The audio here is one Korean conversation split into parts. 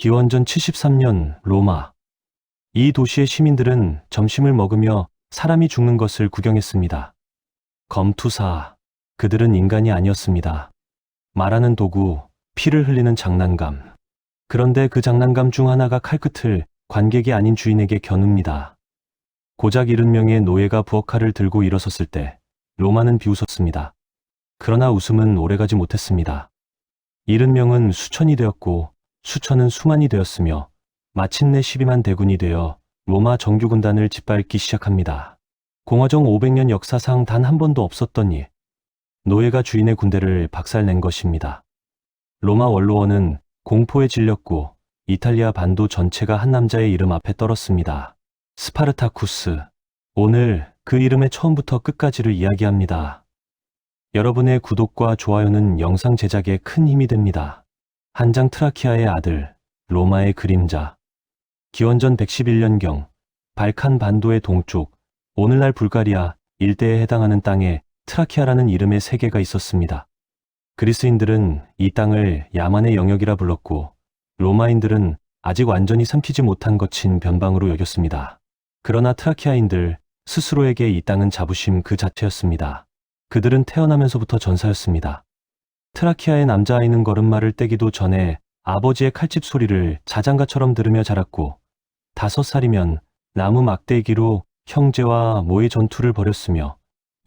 기원전 73년 로마. 이 도시의 시민들은 점심을 먹으며 사람이 죽는 것을 구경했습니다. 검투사. 그들은 인간이 아니었습니다. 말하는 도구, 피를 흘리는 장난감. 그런데 그 장난감 중 하나가 칼끝을 관객이 아닌 주인에게 겨눕니다. 고작 70명의 노예가 부엌칼을 들고 일어섰을 때 로마는 비웃었습니다. 그러나 웃음은 오래가지 못했습니다. 70명은 수천이 되었고 수천은 수만이 되었으며 마침내 12만 대군이 되어 로마 정규군단을 짓밟기 시작합니다. 공화정 500년 역사상 단 한 번도 없었던 일. 노예가 주인의 군대를 박살낸 것입니다. 로마 원로원은 공포에 질렸고 이탈리아 반도 전체가 한 남자의 이름 앞에 떨었습니다. 스파르타쿠스. 오늘 그 이름의 처음부터 끝까지를 이야기합니다. 여러분의 구독과 좋아요는 영상 제작에 큰 힘이 됩니다. 한장 트라키아의 아들, 로마의 그림자. 기원전 111년경, 발칸 반도의 동쪽, 오늘날 불가리아 일대에 해당하는 땅에 트라키아라는 이름의 세계가 있었습니다. 그리스인들은 이 땅을 야만의 영역이라 불렀고, 로마인들은 아직 완전히 삼키지 못한 거친 변방으로 여겼습니다. 그러나 트라키아인들 스스로에게 이 땅은 자부심 그 자체였습니다. 그들은 태어나면서부터 전사였습니다. 트라키아의 남자아이는 걸음마를 떼기도 전에 아버지의 칼집 소리를 자장가처럼 들으며 자랐고 5살이면 나무 막대기로 형제와 모의 전투를 벌였으며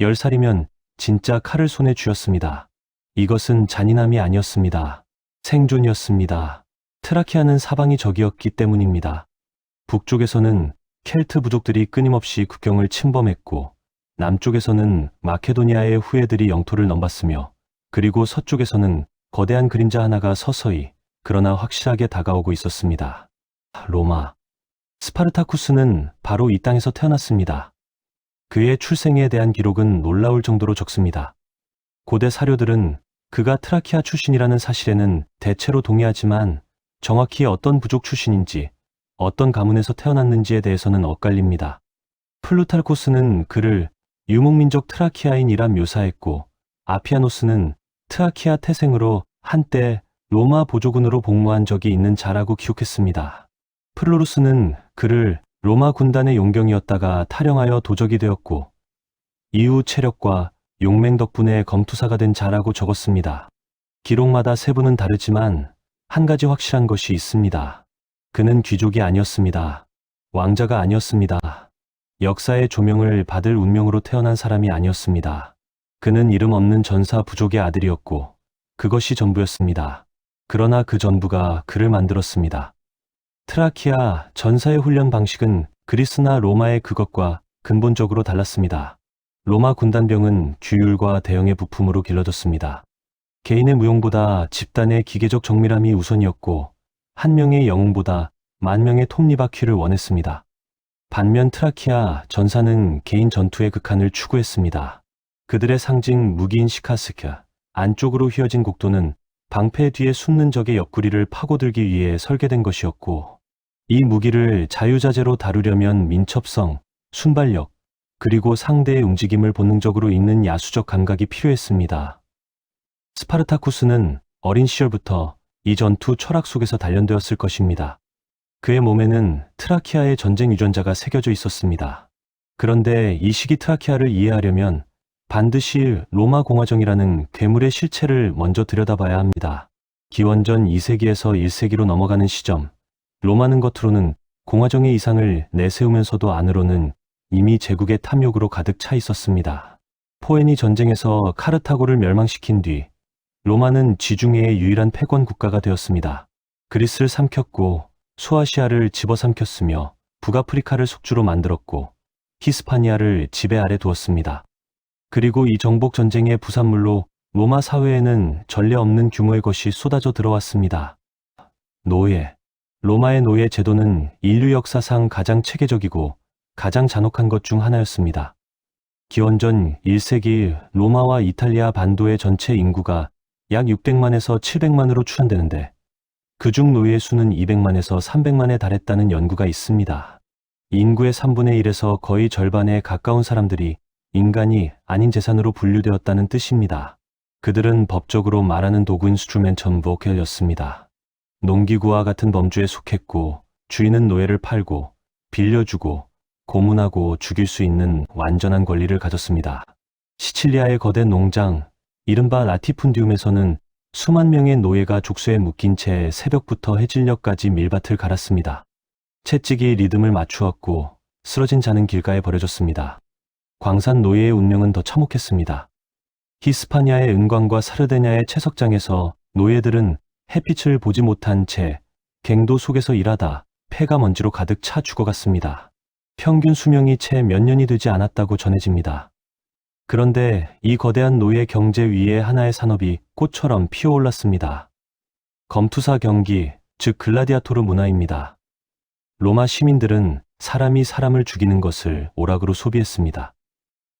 10살이면 진짜 칼을 손에 쥐었습니다. 이것은 잔인함이 아니었습니다. 생존이었습니다. 트라키아는 사방이 적이었기 때문입니다. 북쪽에서는 켈트 부족들이 끊임없이 국경을 침범했고 남쪽에서는 마케도니아의 후예들이 영토를 넘봤으며 그리고 서쪽에서는 거대한 그림자 하나가 서서히 그러나 확실하게 다가오고 있었습니다. 로마. 스파르타쿠스는 바로 이 땅에서 태어났습니다. 그의 출생에 대한 기록은 놀라울 정도로 적습니다. 고대 사료들은 그가 트라키아 출신이라는 사실에는 대체로 동의하지만 정확히 어떤 부족 출신인지 어떤 가문에서 태어났는지에 대해서는 엇갈립니다. 플루타르코스는 그를 유목민족 트라키아인이라 묘사했고 아피아노스는 트라키아 태생으로 한때 로마 보조군으로 복무한 적이 있는 자라고 기록했습니다. 플로루스는 그를 로마 군단의 용병이었다가 탈영하여 도적이 되었고 이후 체력과 용맹 덕분에 검투사가 된 자라고 적었습니다. 기록마다 세부는 다르지만 한 가지 확실한 것이 있습니다. 그는 귀족이 아니었습니다. 왕자가 아니었습니다. 역사의 조명을 받을 운명으로 태어난 사람이 아니었습니다. 그는 이름 없는 전사 부족의 아들이었고 그것이 전부였습니다. 그러나 그 전부가 그를 만들었습니다. 트라키아 전사의 훈련 방식은 그리스나 로마의 그것과 근본적으로 달랐습니다. 로마 군단병은 규율과 대형의 부품으로 길러졌습니다. 개인의 무용보다 집단의 기계적 정밀함이 우선이었고 한 명의 영웅보다 만 명의 톱니바퀴를 원했습니다. 반면 트라키아 전사는 개인 전투의 극한을 추구했습니다. 그들의 상징 무기인 시카스크, 안쪽으로 휘어진 곡도는 방패 뒤에 숨는 적의 옆구리를 파고들기 위해 설계된 것이었고 이 무기를 자유자재로 다루려면 민첩성, 순발력, 그리고 상대의 움직임을 본능적으로 읽는 야수적 감각이 필요했습니다. 스파르타쿠스는 어린 시절부터 이 전투 철학 속에서 단련되었을 것입니다. 그의 몸에는 트라키아의 전쟁 유전자가 새겨져 있었습니다. 그런데 이 시기 트라키아를 이해하려면 반드시 로마 공화정이라는 괴물의 실체를 먼저 들여다봐야 합니다. 기원전 2세기에서 1세기로 넘어가는 시점, 로마는 겉으로는 공화정의 이상을 내세우면서도 안으로는 이미 제국의 탐욕으로 가득 차 있었습니다. 포에니 전쟁에서 카르타고를 멸망시킨 뒤 로마는 지중해의 유일한 패권 국가가 되었습니다. 그리스를 삼켰고 소아시아를 집어삼켰으며 북아프리카를 속주로 만들었고 히스파니아를 지배 아래 두었습니다. 그리고 이 정복 전쟁의 부산물로 로마 사회에는 전례 없는 규모의 것이 쏟아져 들어왔습니다. 노예. 로마의 노예 제도는 인류 역사상 가장 체계적이고 가장 잔혹한 것 중 하나였습니다. 기원전 1세기 로마와 이탈리아 반도의 전체 인구가 약 600만에서 700만으로 추산되는데 그중 노예의 수는 200만에서 300만에 달했다는 연구가 있습니다. 인구의 3분의 1에서 거의 절반에 가까운 사람들이 인간이 아닌 재산으로 분류되었다는 뜻입니다. 그들은 법적으로 말하는 도구인 스트루멘 전부였습니다. 농기구와 같은 범주에 속했고 주인은 노예를 팔고 빌려주고 고문하고 죽일 수 있는 완전한 권리를 가졌습니다. 시칠리아의 거대 농장, 이른바 라티푼디움에서는 수만 명의 노예가 족쇄에 묶인 채 새벽부터 해질녘까지 밀밭을 갈았습니다. 채찍이 리듬을 맞추었고 쓰러진 자는 길가에 버려졌습니다. 광산 노예의 운명은 더 참혹했습니다. 히스파니아의 은광과 사르데냐의 채석장에서 노예들은 햇빛을 보지 못한 채 갱도 속에서 일하다 폐가 먼지로 가득 차 죽어갔습니다. 평균 수명이 채 몇 년이 되지 않았다고 전해집니다. 그런데 이 거대한 노예 경제 위에 하나의 산업이 꽃처럼 피어올랐습니다. 검투사 경기, 즉 글라디아토르 문화입니다. 로마 시민들은 사람이 사람을 죽이는 것을 오락으로 소비했습니다.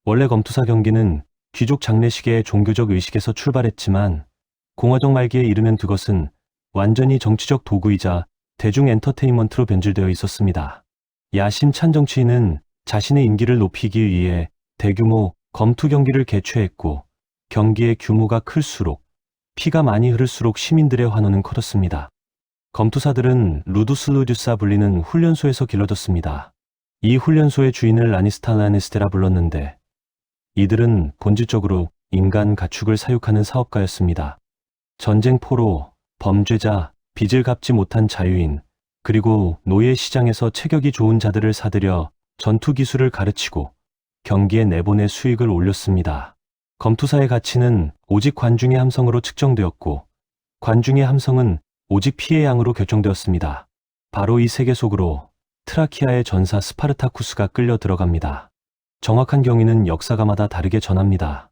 원래 검투사 경기는 귀족 장례식의 종교적 의식에서 출발했지만 공화정 말기에 이르면 그것은 완전히 정치적 도구이자 대중 엔터테인먼트로 변질되어 있었습니다. 야심찬 정치인은 자신의 임기를 높이기 위해 대규모 검투 경기를 개최했고 경기의 규모가 클수록 피가 많이 흐를수록 시민들의 환호는 커졌습니다. 검투사들은 루두슬루듀사 불리는 훈련소에서 길러졌습니다. 이 훈련소의 주인을 라니스타라네스테라 불렀는데 이들은 본질적으로 인간 가축을 사육하는 사업가였습니다. 전쟁 포로, 범죄자, 빚을 갚지 못한 자유인, 그리고 노예 시장에서 체격이 좋은 자들을 사들여 전투 기술을 가르치고 경기에 내보내 수익을 올렸습니다. 검투사의 가치는 오직 관중의 함성으로 측정되었고 관중의 함성은 오직 피의 양으로 결정되었습니다. 바로 이 세계 속으로 트라키아의 전사 스파르타쿠스가 끌려 들어갑니다. 정확한 경위는 역사가마다 다르게 전합니다.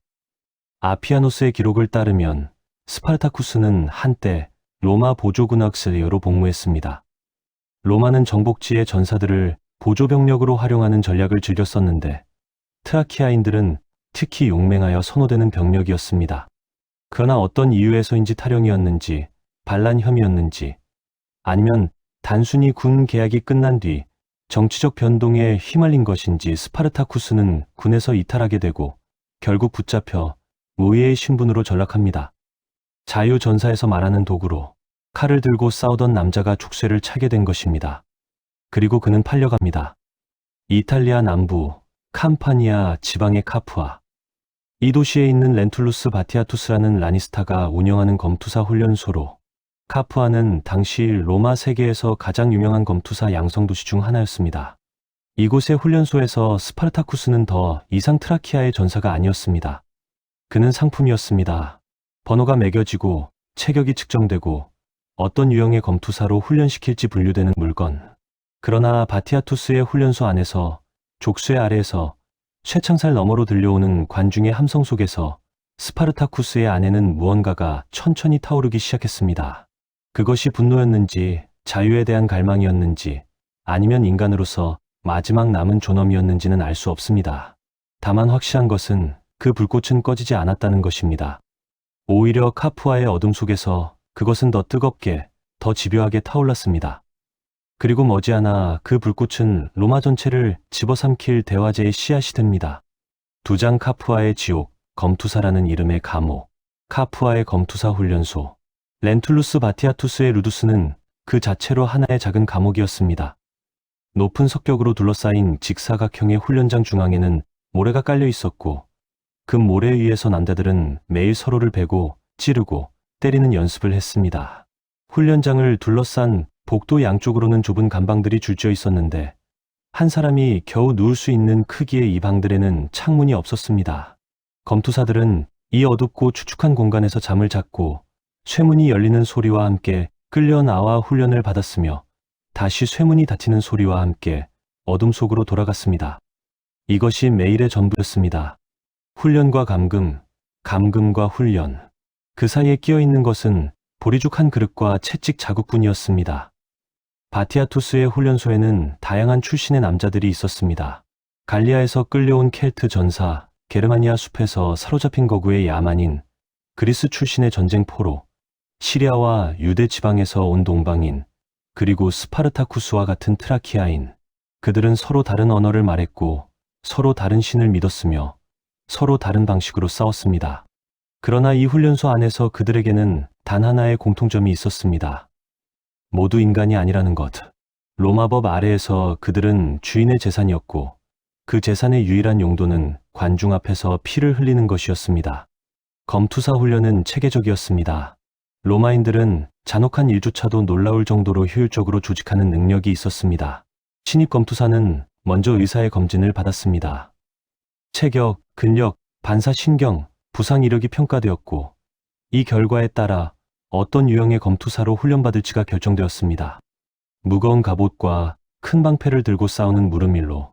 아피아노스의 기록을 따르면 스파르타쿠스는 한때 로마 보조군 억슬리어로 복무했습니다. 로마는 정복지의 전사들을 보조병력으로 활용하는 전략을 즐겼었는데 트라키아인들은 특히 용맹하여 선호되는 병력이었습니다. 그러나 어떤 이유에서인지 탈영이었는지 반란 혐의였는지 아니면 단순히 군 계약이 끝난 뒤 정치적 변동에 휘말린 것인지 스파르타쿠스는 군에서 이탈하게 되고 결국 붙잡혀 노예의 신분으로 전락합니다. 자유전사에서 말하는 도구로 칼을 들고 싸우던 남자가 족쇄를 차게 된 것입니다. 그리고 그는 팔려갑니다. 이탈리아 남부 캄파니아 지방의 카푸아. 이 도시에 있는 렌툴루스 바티아투스라는 라니스타가 운영하는 검투사 훈련소로 카푸아는 당시 로마 세계에서 가장 유명한 검투사 양성도시 중 하나였습니다. 이곳의 훈련소에서 스파르타쿠스는 더 이상 트라키아의 전사가 아니었습니다. 그는 상품이었습니다. 번호가 매겨지고 체격이 측정되고 어떤 유형의 검투사로 훈련시킬지 분류되는 물건. 그러나 바티아투스의 훈련소 안에서 족쇄 아래에서 쇠창살 너머로 들려오는 관중의 함성 속에서 스파르타쿠스의 안에는 무언가가 천천히 타오르기 시작했습니다. 그것이 분노였는지 자유에 대한 갈망이었는지 아니면 인간으로서 마지막 남은 존엄이었는지는 알 수 없습니다. 다만 확실한 것은 그 불꽃은 꺼지지 않았다는 것입니다. 오히려 카푸아의 어둠 속에서 그것은 더 뜨겁게, 더 집요하게 타올랐습니다. 그리고 머지않아 그 불꽃은 로마 전체를 집어삼킬 대화제의 씨앗이 됩니다. 두장 카푸아의 지옥, 검투사라는 이름의 감옥, 카푸아의 검투사 훈련소, 렌툴루스 바티아투스의 루두스는 그 자체로 하나의 작은 감옥이었습니다. 높은 석격으로 둘러싸인 직사각형의 훈련장 중앙에는 모래가 깔려 있었고 그 모래 위에서 남자들은 매일 서로를 베고 찌르고 때리는 연습을 했습니다. 훈련장을 둘러싼 복도 양쪽으로는 좁은 감방들이 줄지어 있었는데 한 사람이 겨우 누울 수 있는 크기의 이 방들에는 창문이 없었습니다. 검투사들은 이 어둡고 축축한 공간에서 잠을 잤고 쇠문이 열리는 소리와 함께 끌려 나와 훈련을 받았으며 다시 쇠문이 닫히는 소리와 함께 어둠 속으로 돌아갔습니다. 이것이 매일의 전부였습니다. 훈련과 감금, 감금과 훈련. 그 사이에 끼어 있는 것은 보리죽 한 그릇과 채찍 자국뿐이었습니다. 바티아투스의 훈련소에는 다양한 출신의 남자들이 있었습니다. 갈리아에서 끌려온 켈트 전사, 게르마니아 숲에서 사로잡힌 거구의 야만인, 그리스 출신의 전쟁 포로, 시리아와 유대 지방에서 온 동방인, 그리고 스파르타쿠스와 같은 트라키아인. 그들은 서로 다른 언어를 말했고 서로 다른 신을 믿었으며 서로 다른 방식으로 싸웠습니다. 그러나 이 훈련소 안에서 그들에게는 단 하나의 공통점이 있었습니다. 모두 인간이 아니라는 것. 로마법 아래에서 그들은 주인의 재산이었고 그 재산의 유일한 용도는 관중 앞에서 피를 흘리는 것이었습니다. 검투사 훈련은 체계적이었습니다. 로마인들은 잔혹한 일조차도 놀라울 정도로 효율적으로 조직하는 능력이 있었습니다. 신입 검투사는 먼저 의사의 검진을 받았습니다. 체격, 근력, 반사신경, 부상 이력이 평가되었고 이 결과에 따라 어떤 유형의 검투사로 훈련받을지가 결정되었습니다. 무거운 갑옷과 큰 방패를 들고 싸우는 무르밀로,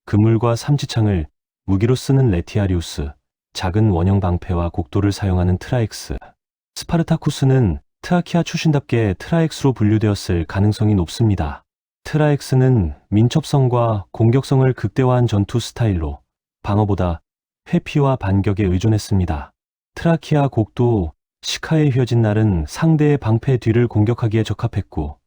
그물과 삼지창을 무기로 쓰는 레티아리우스, 작은 원형 방패와 곡도를 사용하는 트라엑스. 스파르타쿠스는 트라키아 출신답게 트라엑스로 분류되었을 가능성이 높습니다. 트라엑스는 민첩성과 공격성을 극대화한 전투 스타일로 방어보다 회피와 반격에 의존했습니다. 트라키아 곡도 시카에 휘어진 날은 상대의 방패 뒤를 공격하기에 적합했고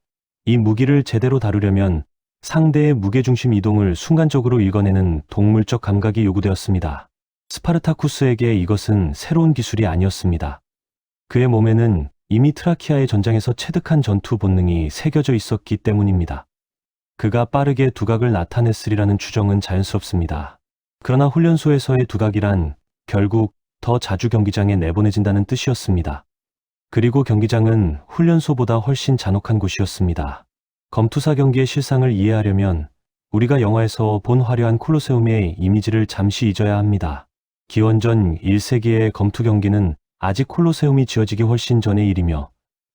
이 무기를 제대로 다루려면 상대의 무게중심 이동을 순간적으로 읽어내는 동물적 감각이 요구되었습니다. 스파르타쿠스에게 이것은 새로운 기술이 아니었습니다. 그의 몸에는 이미 트라키아의 전장에서 체득한 전투 본능이 새겨져 있었기 때문입니다. 그가 빠르게 두각을 나타냈으리라는 추정은 자연스럽습니다. 그러나 훈련소에서의 두각이란 결국 더 자주 경기장에 내보내진다는 뜻이었습니다. 그리고 경기장은 훈련소보다 훨씬 잔혹한 곳이었습니다. 검투사 경기의 실상을 이해하려면 우리가 영화에서 본 화려한 콜로세움의 이미지를 잠시 잊어야 합니다. 기원전 1세기의 검투 경기는 아직 콜로세움이 지어지기 훨씬 전의 일이며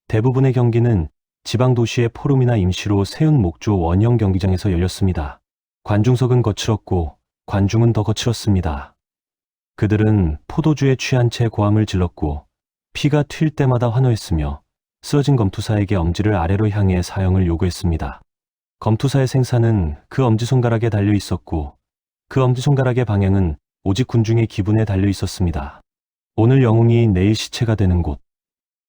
대부분의 경기는 지방 도시의 포럼이나 임시로 세운 목조 원형 경기장에서 열렸습니다. 관중석은 거칠었고 관중은 더 거칠었습니다. 그들은 포도주에 취한 채 고함을 질렀고 피가 튈 때마다 환호했으며 쓰러진 검투사에게 엄지를 아래로 향해 사형을 요구했습니다. 검투사의 생사는 그 엄지손가락에 달려 있었고 그 엄지손가락의 방향은 오직 군중의 기분에 달려 있었습니다. 오늘 영웅이 내일 시체가 되는 곳.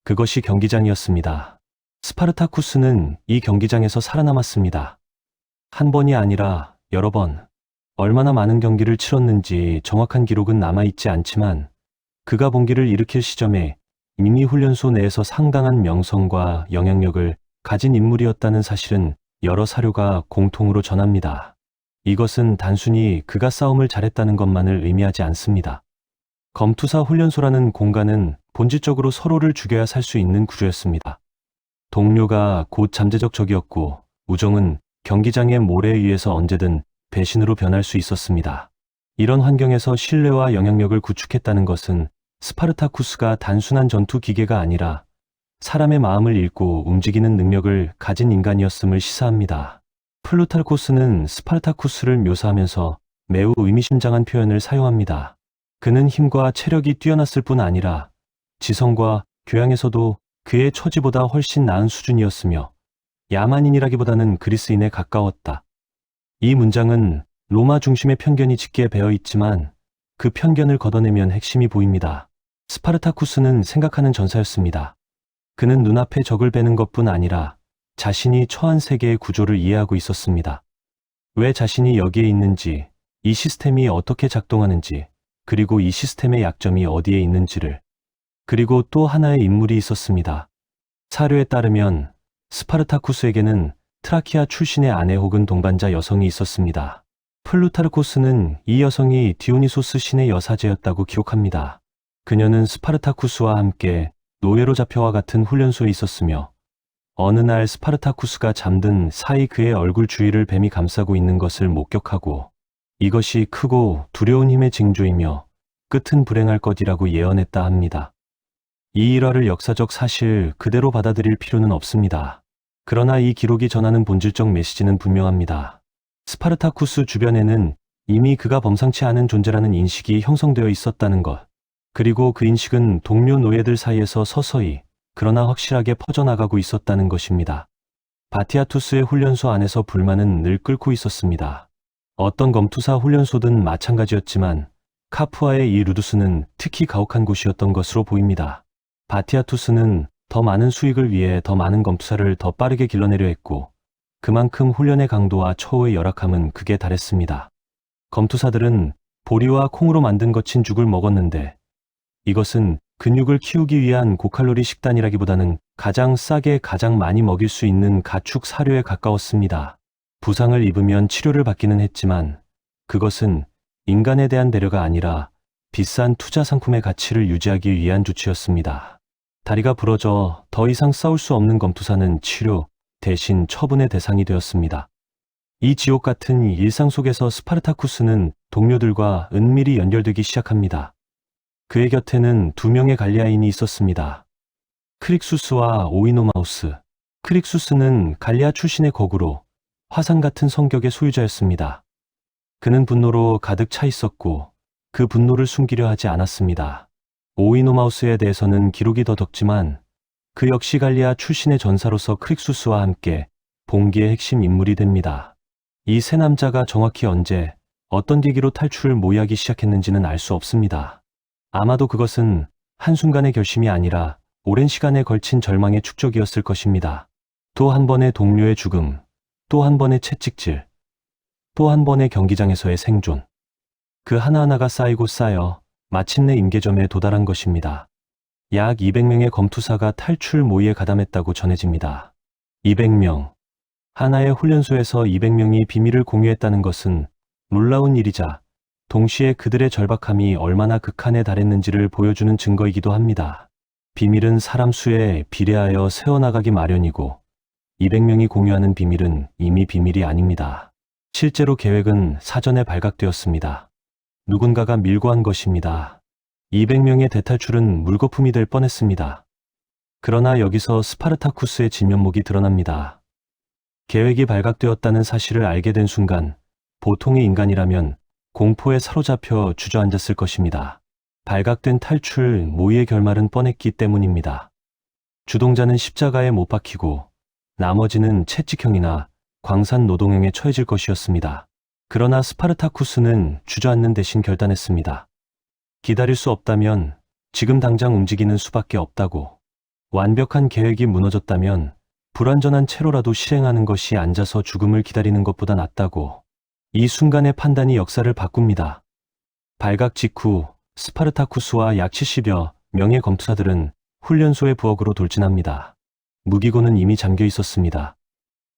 그것이 경기장이었습니다. 스파르타쿠스는 이 경기장에서 살아남았습니다. 한 번이 아니라 여러 번. 얼마나 많은 경기를 치렀는지 정확한 기록은 남아있지 않지만 그가 본기를 일으킬 시점에 이미 훈련소 내에서 상당한 명성과 영향력을 가진 인물이었다는 사실은 여러 사료가 공통으로 전합니다. 이것은 단순히 그가 싸움을 잘했다는 것만을 의미하지 않습니다. 검투사 훈련소라는 공간은 본질적으로 서로를 죽여야 살 수 있는 구조였습니다. 동료가 곧 잠재적 적이었고 우정은 경기장의 모래 위에서 언제든 배신으로 변할 수 있었습니다. 이런 환경에서 신뢰와 영향력을 구축했다는 것은 스파르타쿠스가 단순한 전투 기계가 아니라 사람의 마음을 읽고 움직이는 능력을 가진 인간이었음을 시사합니다. 플루타르코스는 스파르타쿠스를 묘사하면서 매우 의미심장한 표현을 사용합니다. 그는 힘과 체력이 뛰어났을 뿐 아니라 지성과 교양에서도 그의 처지보다 훨씬 나은 수준이었으며 야만인이라기보다는 그리스인에 가까웠다. 이 문장은 로마 중심의 편견이 짙게 배어 있지만 그 편견을 걷어내면 핵심이 보입니다. 스파르타쿠스는 생각하는 전사였습니다. 그는 눈앞에 적을 베는 것뿐 아니라 자신이 처한 세계의 구조를 이해하고 있었습니다. 왜 자신이 여기에 있는지, 이 시스템이 어떻게 작동하는지, 그리고 이 시스템의 약점이 어디에 있는지를. 그리고 또 하나의 인물이 있었습니다. 사료에 따르면 스파르타쿠스에게는 트라키아 출신의 아내 혹은 동반자 여성이 있었습니다. 플루타르코스는 이 여성이 디오니소스 신의 여사제였다고 기록합니다. 그녀는 스파르타쿠스와 함께 노예로 잡혀와 같은 훈련소에 있었으며 어느 날 스파르타쿠스가 잠든 사이 그의 얼굴 주위를 뱀이 감싸고 있는 것을 목격하고 이것이 크고 두려운 힘의 징조이며 끝은 불행할 것이라고 예언했다 합니다. 이 일화를 역사적 사실 그대로 받아들일 필요는 없습니다. 그러나 이 기록이 전하는 본질적 메시지는 분명합니다. 스파르타쿠스 주변에는 이미 그가 범상치 않은 존재라는 인식이 형성되어 있었다는 것. 그리고 그 인식은 동료 노예들 사이에서 서서히 그러나 확실하게 퍼져나가고 있었다는 것입니다. 바티아투스의 훈련소 안에서 불만은 늘 끓고 있었습니다. 어떤 검투사 훈련소든 마찬가지였지만 카푸아의 이 루두스는 특히 가혹한 곳이었던 것으로 보입니다. 바티아투스는 더 많은 수익을 위해 더 많은 검투사를 더 빠르게 길러내려 했고 그만큼 훈련의 강도와 처우의 열악함은 극에 달했습니다. 검투사들은 보리와 콩으로 만든 거친 죽을 먹었는데 이것은 근육을 키우기 위한 고칼로리 식단이라기보다는 가장 싸게 가장 많이 먹일 수 있는 가축 사료에 가까웠습니다. 부상을 입으면 치료를 받기는 했지만 그것은 인간에 대한 배려가 아니라 비싼 투자 상품의 가치를 유지하기 위한 조치였습니다. 다리가 부러져 더 이상 싸울 수 없는 검투사는 치료 대신 처분의 대상이 되었습니다. 이 지옥 같은 일상 속에서 스파르타쿠스는 동료들과 은밀히 연결되기 시작합니다. 그의 곁에는 두 명의 갈리아인이 있었습니다. 크릭수스와 오이노마우스. 크릭수스는 갈리아 출신의 거구로 화산 같은 성격의 소유자였습니다. 그는 분노로 가득 차 있었고 그 분노를 숨기려 하지 않았습니다. 오이노마우스에 대해서는 기록이 더 적지만 그 역시 갈리아 출신의 전사로서 크릭수스와 함께 봉기의 핵심 인물이 됩니다. 이 세 남자가 정확히 언제 어떤 계기로 탈출을 모의하기 시작했는지는 알 수 없습니다. 아마도 그것은 한순간의 결심이 아니라 오랜 시간에 걸친 절망의 축적이었을 것입니다. 또 한 번의 동료의 죽음, 또 한 번의 채찍질, 또 한 번의 경기장에서의 생존. 그 하나하나가 쌓이고 쌓여 마침내 임계점에 도달한 것입니다. 약 200명의 검투사가 탈출 모의에 가담했다고 전해집니다. 200명. 하나의 훈련소에서 200명이 비밀을 공유했다는 것은 놀라운 일이자 동시에 그들의 절박함이 얼마나 극한에 달했는지를 보여주는 증거이기도 합니다. 비밀은 사람 수에 비례하여 세워나가기 마련이고 200명이 공유하는 비밀은 이미 비밀이 아닙니다. 실제로 계획은 사전에 발각되었습니다. 누군가가 밀고 한 것입니다. 200명의 대탈출은 물거품이 될 뻔했습니다. 그러나 여기서 스파르타쿠스의 진면목이 드러납니다. 계획이 발각되었다는 사실을 알게 된 순간 보통의 인간이라면 공포에 사로잡혀 주저앉았을 것입니다. 발각된 탈출 모의의 결말은 뻔했기 때문입니다. 주동자는 십자가에 못 박히고 나머지는 채찍형이나 광산 노동형에 처해질 것이었습니다. 그러나 스파르타쿠스는 주저앉는 대신 결단했습니다. 기다릴 수 없다면 지금 당장 움직이는 수밖에 없다고. 완벽한 계획이 무너졌다면 불완전한 채로라도 실행하는 것이 앉아서 죽음을 기다리는 것보다 낫다고. 이 순간의 판단이 역사를 바꿉니다. 발각 직후 스파르타쿠스와 약 70여 명의 검투사들은 훈련소의 부엌으로 돌진합니다. 무기고는 이미 잠겨 있었습니다.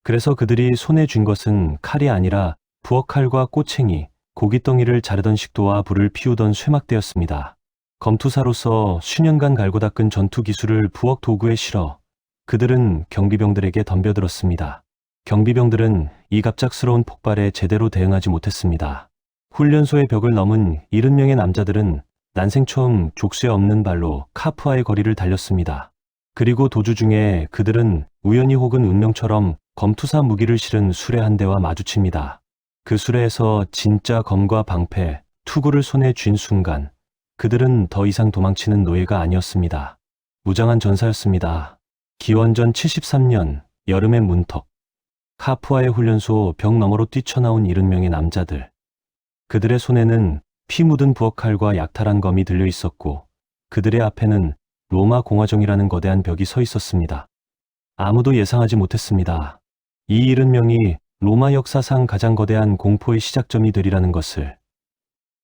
그래서 그들이 손에 쥔 것은 칼이 아니라 부엌칼과 꼬챙이, 고깃덩이를 자르던 식도와 불을 피우던 쇠막대였습니다. 검투사로서 수년간 갈고 닦은 전투 기술을 부엌 도구에 실어 그들은 경비병들에게 덤벼들었습니다. 경비병들은 이 갑작스러운 폭발에 제대로 대응하지 못했습니다. 훈련소의 벽을 넘은 70명의 남자들은 난생 처음 족쇄 없는 발로 카프와의 거리를 달렸습니다. 그리고 도주 중에 그들은 우연히 혹은 운명처럼 검투사 무기를 실은 수레 한 대와 마주칩니다. 그 수레에서 진짜 검과 방패, 투구를 손에 쥔 순간 그들은 더 이상 도망치는 노예가 아니었습니다. 무장한 전사였습니다. 기원전 73년 여름의 문턱. 카프와의 훈련소 벽 너머로 뛰쳐나온 70명의 남자들. 그들의 손에는 피 묻은 부엌칼과 약탈한 검이 들려 있었고 그들의 앞에는 로마 공화정이라는 거대한 벽이 서 있었습니다. 아무도 예상하지 못했습니다. 이 70명이 로마 역사상 가장 거대한 공포의 시작점이 되리라는 것을.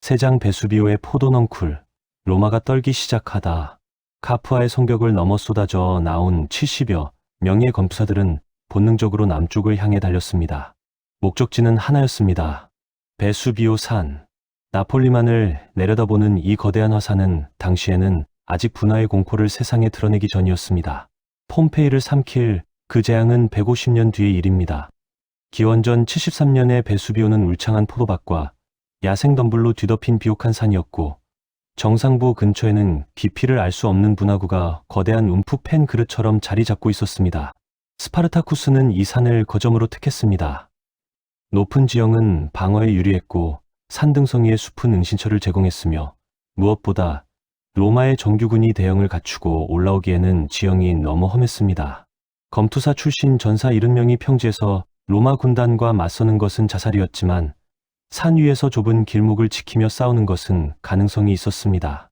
세장 베수비오의 포도넝쿨, 로마가 떨기 시작하다. 카프와의 성벽을 넘어 쏟아져 나온 70여 명의 검투사들은 본능적으로 남쪽을 향해 달렸습니다. 목적지는 하나였습니다. 베수비오 산. 나폴리만을 내려다보는 이 거대한 화산은 당시에는 아직 분화의 공포를 세상에 드러내기 전이었습니다. 폼페이를 삼킬 그 재앙은 150년 뒤의 일입니다. 기원전 73년에 베수비오는 울창한 포도밭과 야생 덤불로 뒤덮인 비옥한 산이었고 정상부 근처에는 깊이를 알 수 없는 분화구가 거대한 움푹 팬 그릇처럼 자리 잡고 있었습니다. 스파르타쿠스는 이 산을 거점으로 택했습니다. 높은 지형은 방어에 유리했고 산등성이의 숲은 응신처를 제공했으며 무엇보다 로마의 정규군이 대형을 갖추고 올라오기에는 지형이 너무 험했습니다. 검투사 출신 전사 70명이 평지에서 로마 군단과 맞서는 것은 자살이었지만 산 위에서 좁은 길목을 지키며 싸우는 것은 가능성이 있었습니다.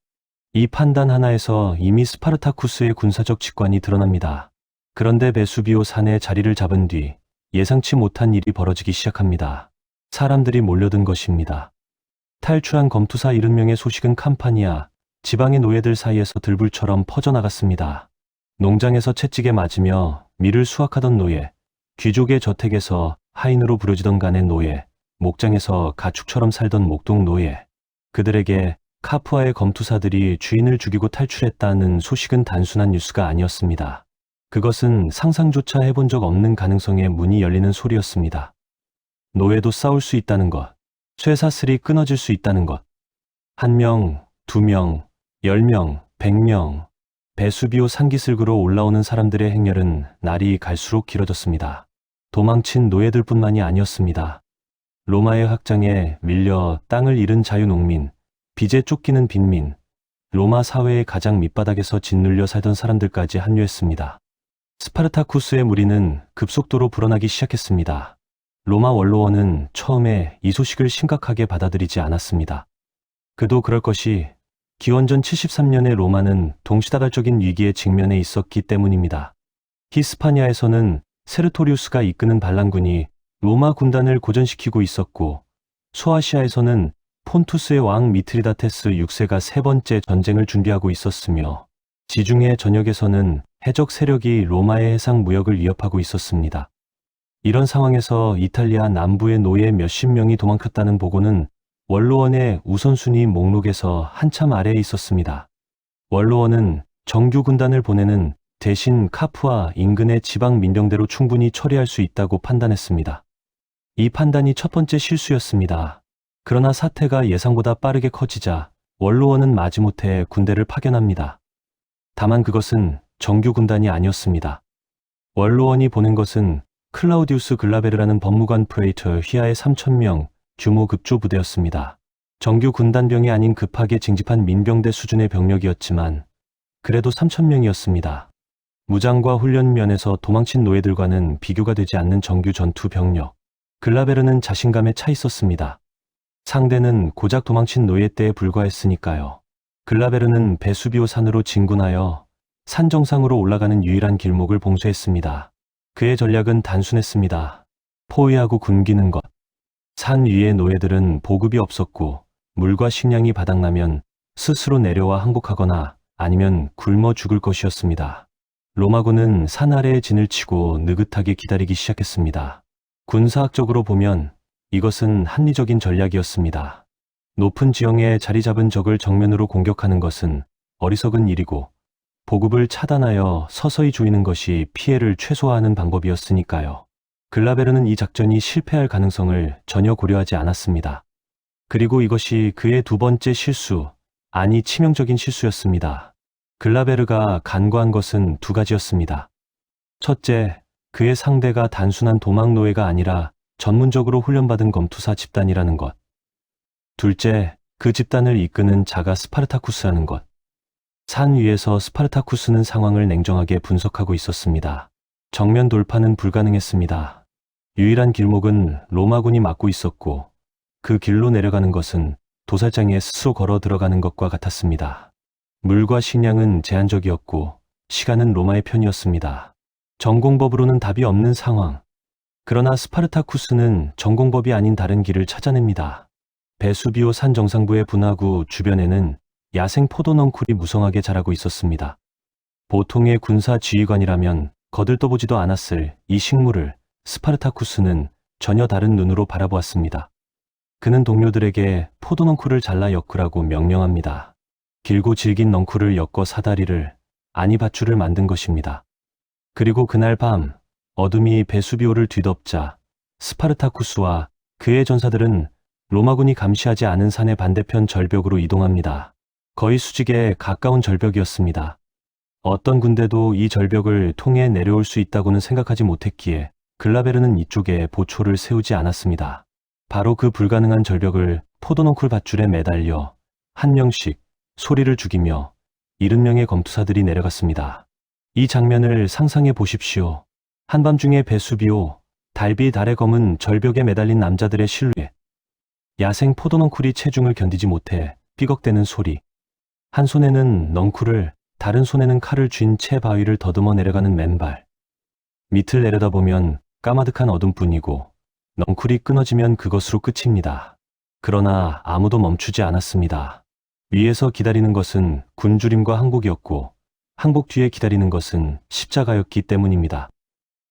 이 판단 하나에서 이미 스파르타쿠스의 군사적 직관이 드러납니다. 그런데 베수비오 산에 자리를 잡은 뒤 예상치 못한 일이 벌어지기 시작합니다. 사람들이 몰려든 것입니다. 탈출한 검투사 70명의 소식은 캄파니아, 지방의 노예들 사이에서 들불처럼 퍼져나갔습니다. 농장에서 채찍에 맞으며 밀을 수확하던 노예, 귀족의 저택에서 하인으로 부려지던 간의 노예, 목장에서 가축처럼 살던 목동 노예. 그들에게 카프아의 검투사들이 주인을 죽이고 탈출했다는 소식은 단순한 뉴스가 아니었습니다. 그것은 상상조차 해본 적 없는 가능성의 문이 열리는 소리였습니다. 노예도 싸울 수 있다는 것, 쇠사슬이 끊어질 수 있다는 것. 1명, 2명, 10명, 100명. 베수비오 산기슭으로 올라오는 사람들의 행렬은 날이 갈수록 길어졌습니다. 도망친 노예들뿐만이 아니었습니다. 로마의 확장에 밀려 땅을 잃은 자유농민, 빚에 쫓기는 빈민, 로마 사회의 가장 밑바닥에서 짓눌려 살던 사람들까지 합류했습니다. 스파르타쿠스의 무리는 급속도로 불어나기 시작했습니다. 로마 원로원은 처음에 이 소식을 심각하게 받아들이지 않았습니다. 그도 그럴 것이 기원전 73년에 로마는 동시다발적인 위기에 직면해 있었기 때문입니다. 히스파니아에서는 세르토리우스가 이끄는 반란군이 로마 군단을 고전시키고 있었고, 소아시아에서는 폰투스의 왕 미트리다테스 6세가 세 번째 전쟁을 준비하고 있었으며, 지중해 전역에서는 해적 세력이 로마의 해상 무역을 위협하고 있었습니다. 이런 상황에서 이탈리아 남부의 노예 몇십 명이 도망쳤다는 보고는 원로원의 우선순위 목록에서 한참 아래에 있었습니다. 원로원은 정규 군단을 보내는 대신 카프아 인근의 지방 민병대로 충분히 처리할 수 있다고 판단했습니다. 이 판단이 첫 번째 실수였습니다. 그러나 사태가 예상보다 빠르게 커지자 원로원은 마지못해 군대를 파견합니다. 다만 그것은 정규 군단이 아니었습니다. 원로원이 보낸 것은 클라우디우스 글라베르라는 법무관 프레이터 휘하의 3,000명 규모 급조 부대였습니다. 정규 군단병이 아닌 급하게 징집한 민병대 수준의 병력이었지만 그래도 3,000명이었습니다. 무장과 훈련 면에서 도망친 노예들과는 비교가 되지 않는 정규 전투 병력. 글라베르는 자신감에 차 있었습니다. 상대는 고작 도망친 노예 때에 불과했으니까요. 글라베르는 베수비오 산으로 진군하여 산 정상으로 올라가는 유일한 길목을 봉쇄했습니다. 그의 전략은 단순했습니다. 포위하고 굶기는 것. 산 위의 노예들은 보급이 없었고 물과 식량이 바닥나면 스스로 내려와 항복하거나 아니면 굶어 죽을 것이었습니다. 로마군은 산 아래에 진을 치고 느긋하게 기다리기 시작했습니다. 군사학적으로 보면 이것은 합리적인 전략이었습니다. 높은 지형에 자리 잡은 적을 정면으로 공격하는 것은 어리석은 일이고 보급을 차단하여 서서히 조이는 것이 피해를 최소화하는 방법이었으니까요. 글라베르는 이 작전이 실패할 가능성을 전혀 고려하지 않았습니다. 그리고 이것이 그의 두 번째 실수, 아니 치명적인 실수였습니다. 글라베르가 간과한 것은 두 가지였습니다. 첫째, 그의 상대가 단순한 도망 노예가 아니라 전문적으로 훈련받은 검투사 집단이라는 것. 둘째, 그 집단을 이끄는 자가 스파르타쿠스라는 것. 산 위에서 스파르타쿠스는 상황을 냉정하게 분석하고 있었습니다. 정면 돌파는 불가능했습니다. 유일한 길목은 로마군이 막고 있었고 그 길로 내려가는 것은 도살장에 스스로 걸어 들어가는 것과 같았습니다. 물과 식량은 제한적이었고 시간은 로마의 편이었습니다. 전공법으로는 답이 없는 상황. 그러나 스파르타쿠스는 전공법이 아닌 다른 길을 찾아냅니다. 베수비오 산 정상부의 분화구 주변에는 야생 포도넝쿨이 무성하게 자라고 있었습니다. 보통의 군사 지휘관이라면 거들떠보지도 않았을 이 식물을 스파르타쿠스는 전혀 다른 눈으로 바라보았습니다. 그는 동료들에게 포도넝쿨을 잘라 엮으라고 명령합니다. 길고 질긴 넝쿨을 엮어 사다리를, 아니 밧줄을 만든 것입니다. 그리고 그날 밤 어둠이 베수비오를 뒤덮자 스파르타쿠스와 그의 전사들은 로마군이 감시하지 않은 산의 반대편 절벽으로 이동합니다. 거의 수직에 가까운 절벽이었습니다. 어떤 군대도 이 절벽을 통해 내려올 수 있다고는 생각하지 못했기에 글라베르는 이쪽에 보초를 세우지 않았습니다. 바로 그 불가능한 절벽을 포도넝쿨 밧줄에 매달려 한 명씩 소리를 죽이며 70명의 검투사들이 내려갔습니다. 이 장면을 상상해 보십시오. 한밤중에 베수비오, 달비 달의 검은 절벽에 매달린 남자들의 실루엣. 야생 포도넝쿨이 체중을 견디지 못해 삐걱대는 소리. 한 손에는 넝쿨을, 다른 손에는 칼을 쥔 채 바위를 더듬어 내려가는 맨발. 밑을 내려다보면 까마득한 어둠뿐이고 넝쿨이 끊어지면 그것으로 끝입니다. 그러나 아무도 멈추지 않았습니다. 위에서 기다리는 것은 굶주림과 항복이었고 항복 뒤에 기다리는 것은 십자가였기 때문입니다.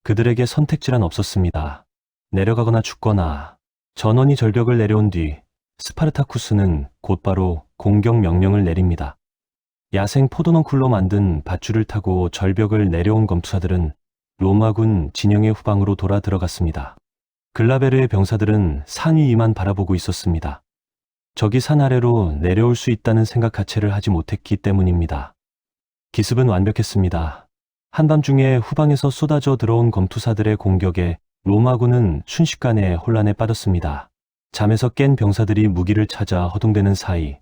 그들에게 선택지란 없었습니다. 내려가거나 죽거나. 전원이 절벽을 내려온 뒤 스파르타쿠스는 곧바로 공격 명령을 내립니다. 야생 포도농쿨로 만든 밧줄을 타고 절벽을 내려온 검투사들은 로마군 진영의 후방으로 돌아 들어갔습니다. 글라베르의 병사들은 산 위만 바라보고 있었습니다. 적이 산 아래로 내려올 수 있다는 생각 자체를 하지 못했기 때문입니다. 기습은 완벽했습니다. 한밤중에 후방에서 쏟아져 들어온 검투사들의 공격에 로마군은 순식간에 혼란에 빠졌습니다. 잠에서 깬 병사들이 무기를 찾아 허둥대는 사이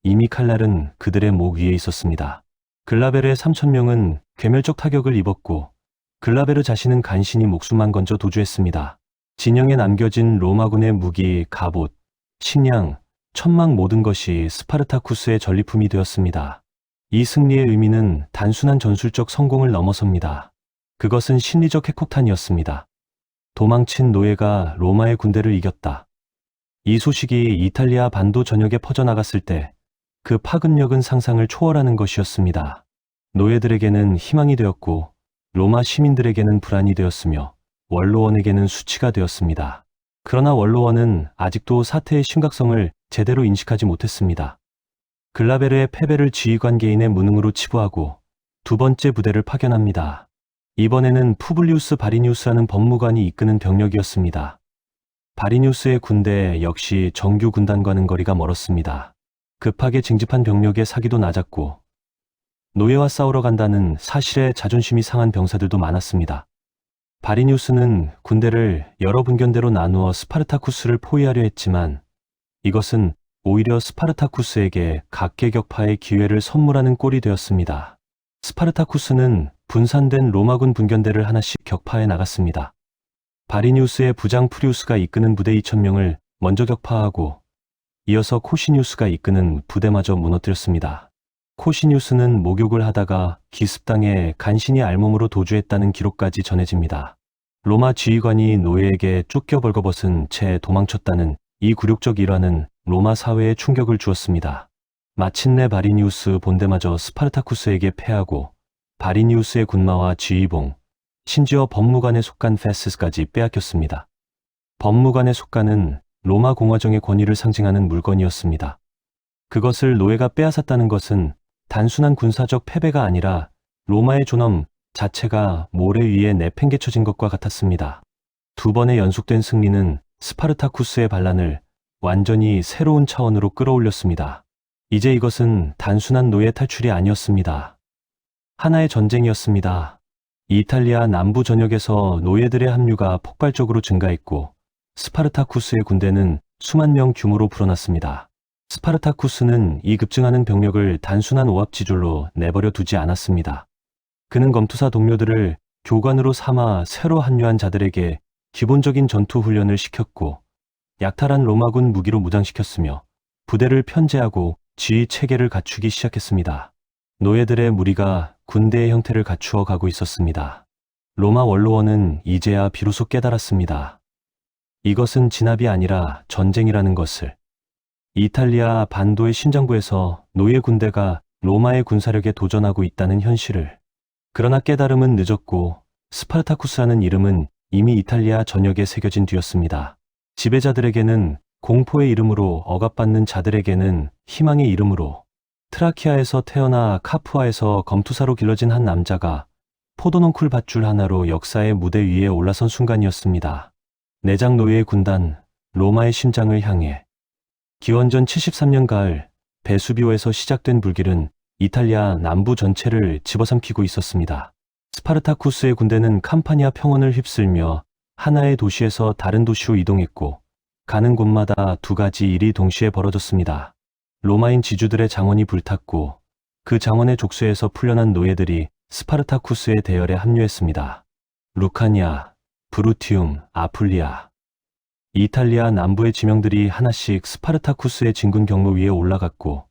이미 칼날은 그들의 목 위에 있었습니다. 글라베르의 3,000명은 괴멸적 타격을 입었고 글라베르 자신은 간신히 목숨만 건져 도주했습니다. 진영에 남겨진 로마군의 무기, 갑옷, 식량, 천막 모든 것이 스파르타쿠스의 전리품이 되었습니다. 이 승리의 의미는 단순한 전술적 성공을 넘어섭니다. 그것은 심리적 핵폭탄이었습니다. 도망친 노예가 로마의 군대를 이겼다. 이 소식이 이탈리아 반도 전역에 퍼져나갔을 때 그 파급력은 상상을 초월하는 것이었습니다. 노예들에게는 희망이 되었고 로마 시민들에게는 불안이 되었으며 원로원에게는 수치가 되었습니다. 그러나 원로원은 아직도 사태의 심각성을 제대로 인식하지 못했습니다. 글라베르의 패배를 지휘관계인의 무능으로 치부하고 두 번째 부대를 파견합니다. 이번에는 푸블리우스 바리니우스라는 법무관이 이끄는 병력이었습니다. 바리니우스의 군대 역시 정규 군단과는 거리가 멀었습니다. 급하게 징집한 병력의 사기도 낮았고 노예와 싸우러 간다는 사실에 자존심이 상한 병사들도 많았습니다. 바리니우스는 군대를 여러 분견대로 나누어 스파르타쿠스를 포위하려 했지만 이것은 오히려 스파르타쿠스에게 각계격파의 기회를 선물하는 꼴이 되었습니다. 스파르타쿠스는 분산된 로마군 분견대를 하나씩 격파해 나갔습니다. 바리니우스의 부장 프리우스가 이끄는 부대 2,000명을 먼저 격파하고 이어서 코시니우스가 이끄는 부대마저 무너뜨렸습니다. 코시니우스는 목욕을 하다가 기습당해 간신히 알몸으로 도주했다는 기록까지 전해집니다. 로마 지휘관이 노예에게 쫓겨 벌거벗은 채 도망쳤다는 이 굴욕적 일화는 로마 사회에 충격을 주었습니다. 마침내 바리니우스 본대마저 스파르타쿠스에게 패하고 바리니우스의 군마와 지휘봉, 심지어 법무관에 속한 페스까지 빼앗겼습니다. 법무관의 속간은 로마 공화정의 권위를 상징하는 물건이었습니다. 그것을 노예가 빼앗았다는 것은 단순한 군사적 패배가 아니라 로마의 존엄 자체가 모래 위에 내팽개쳐진 것과 같았습니다. 두 번의 연속된 승리는 스파르타쿠스의 반란을 완전히 새로운 차원으로 끌어올렸습니다. 이제 이것은 단순한 노예 탈출이 아니었습니다. 하나의 전쟁이었습니다. 이탈리아 남부 전역에서 노예들의 합류가 폭발적으로 증가했고 스파르타쿠스의 군대는 수만 명 규모로 불어났습니다. 스파르타쿠스는 이 급증하는 병력을 단순한 오합지졸로 내버려 두지 않았습니다. 그는 검투사 동료들을 교관으로 삼아 새로 합류한 자들에게 기본적인 전투 훈련을 시켰고 약탈한 로마군 무기로 무장시켰으며 부대를 편제하고 지휘 체계를 갖추기 시작했습니다. 노예들의 무리가 군대의 형태를 갖추어 가고 있었습니다. 로마 원로원은 이제야 비로소 깨달았습니다. 이것은 진압이 아니라 전쟁이라는 것을. 이탈리아 반도의 심장부에서 노예 군대가 로마의 군사력에 도전하고 있다는 현실을. 그러나 깨달음은 늦었고 스파르타쿠스라는 이름은 이미 이탈리아 전역에 새겨진 뒤였습니다. 지배자들에게는 공포의 이름으로, 억압받는 자들에게는 희망의 이름으로. 트라키아에서 태어나 카푸아에서 검투사로 길러진 한 남자가 포도농쿨 밧줄 하나로 역사의 무대 위에 올라선 순간이었습니다. 내장 노예의 군단, 로마의 심장을 향해. 기원전 73년 가을, 베수비오에서 시작된 불길은 이탈리아 남부 전체를 집어삼키고 있었습니다. 스파르타쿠스의 군대는 캄파니아 평원을 휩쓸며 하나의 도시에서 다른 도시로 이동했고 가는 곳마다 두 가지 일이 동시에 벌어졌습니다. 로마인 지주들의 장원이 불탔고 그 장원의 족쇄에서 풀려난 노예들이 스파르타쿠스의 대열에 합류했습니다. 루카니아, 브루티움, 아풀리아. 이탈리아 남부의 지명들이 하나씩 스파르타쿠스의 진군 경로 위에 올라갔고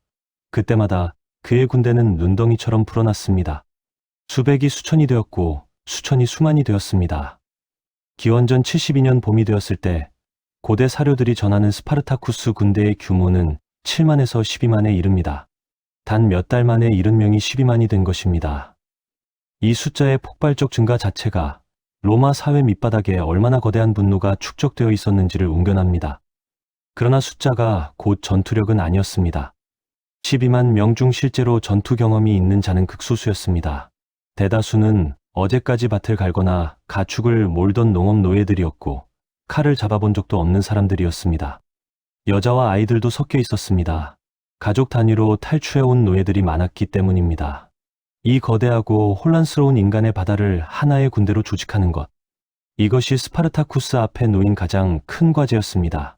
그때마다 그의 군대는 눈덩이처럼 불어났습니다. 수백이 수천이 되었고 수천이 수만이 되었습니다. 기원전 72년 봄이 되었을 때 고대 사료들이 전하는 스파르타쿠스 군대의 규모는 7만에서 12만에 이릅니다. 단 몇 달 만에 70명이 12만이 된 것입니다. 이 숫자의 폭발적 증가 자체가 로마 사회 밑바닥에 얼마나 거대한 분노가 축적되어 있었는지를 웅변합니다. 그러나 숫자가 곧 전투력은 아니었습니다. 12만 명 중 실제로 전투 경험이 있는 자는 극소수였습니다. 대다수는 어제까지 밭을 갈거나 가축을 몰던 농업 노예들이었고 칼을 잡아본 적도 없는 사람들이었습니다. 여자와 아이들도 섞여 있었습니다. 가족 단위로 탈출해온 노예들이 많았기 때문입니다. 이 거대하고 혼란스러운 인간의 바다를 하나의 군대로 조직하는 것. 이것이 스파르타쿠스 앞에 놓인 가장 큰 과제였습니다.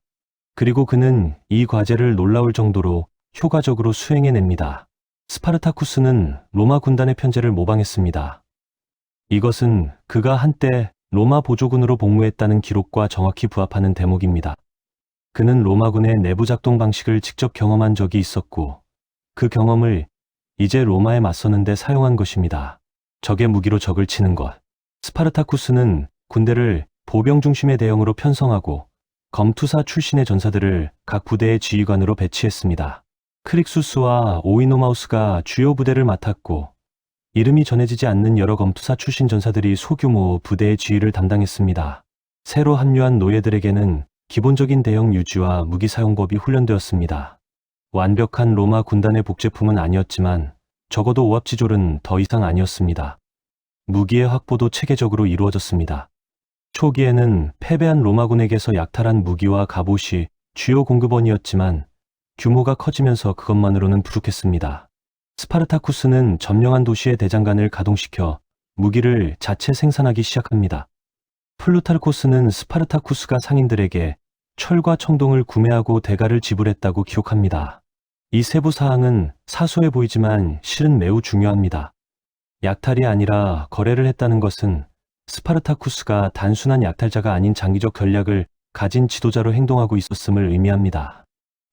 그리고 그는 이 과제를 놀라울 정도로 효과적으로 수행해냅니다. 스파르타쿠스는 로마 군단의 편제를 모방했습니다. 이것은 그가 한때 로마 보조군으로 복무했다는 기록과 정확히 부합하는 대목입니다. 그는 로마군의 내부 작동 방식을 직접 경험한 적이 있었고 그 경험을 이제 로마에 맞서는데 사용한 것입니다. 적의 무기로 적을 치는 것. 스파르타쿠스는 군대를 보병 중심의 대형으로 편성하고 검투사 출신의 전사들을 각 부대의 지휘관으로 배치했습니다. 크릭수스와 오이노마우스가 주요 부대를 맡았고 이름이 전해지지 않는 여러 검투사 출신 전사들이 소규모 부대의 지휘를 담당했습니다. 새로 합류한 노예들에게는 기본적인 대형 유지와 무기 사용법이 훈련되었습니다. 완벽한 로마 군단의 복제품은 아니었지만 적어도 오합지졸은 더 이상 아니었습니다. 무기의 확보도 체계적으로 이루어졌습니다. 초기에는 패배한 로마군에게서 약탈한 무기와 갑옷이 주요 공급원이었지만 규모가 커지면서 그것만으로는 부족했습니다. 스파르타쿠스는 점령한 도시의 대장간을 가동시켜 무기를 자체 생산하기 시작합니다. 플루타르코스는 스파르타쿠스가 상인들에게 철과 청동을 구매하고 대가를 지불했다고 기록합니다. 이 세부 사항은 사소해 보이지만 실은 매우 중요합니다. 약탈이 아니라 거래를 했다는 것은 스파르타쿠스가 단순한 약탈자가 아닌 장기적 전략을 가진 지도자로 행동하고 있었음을 의미합니다.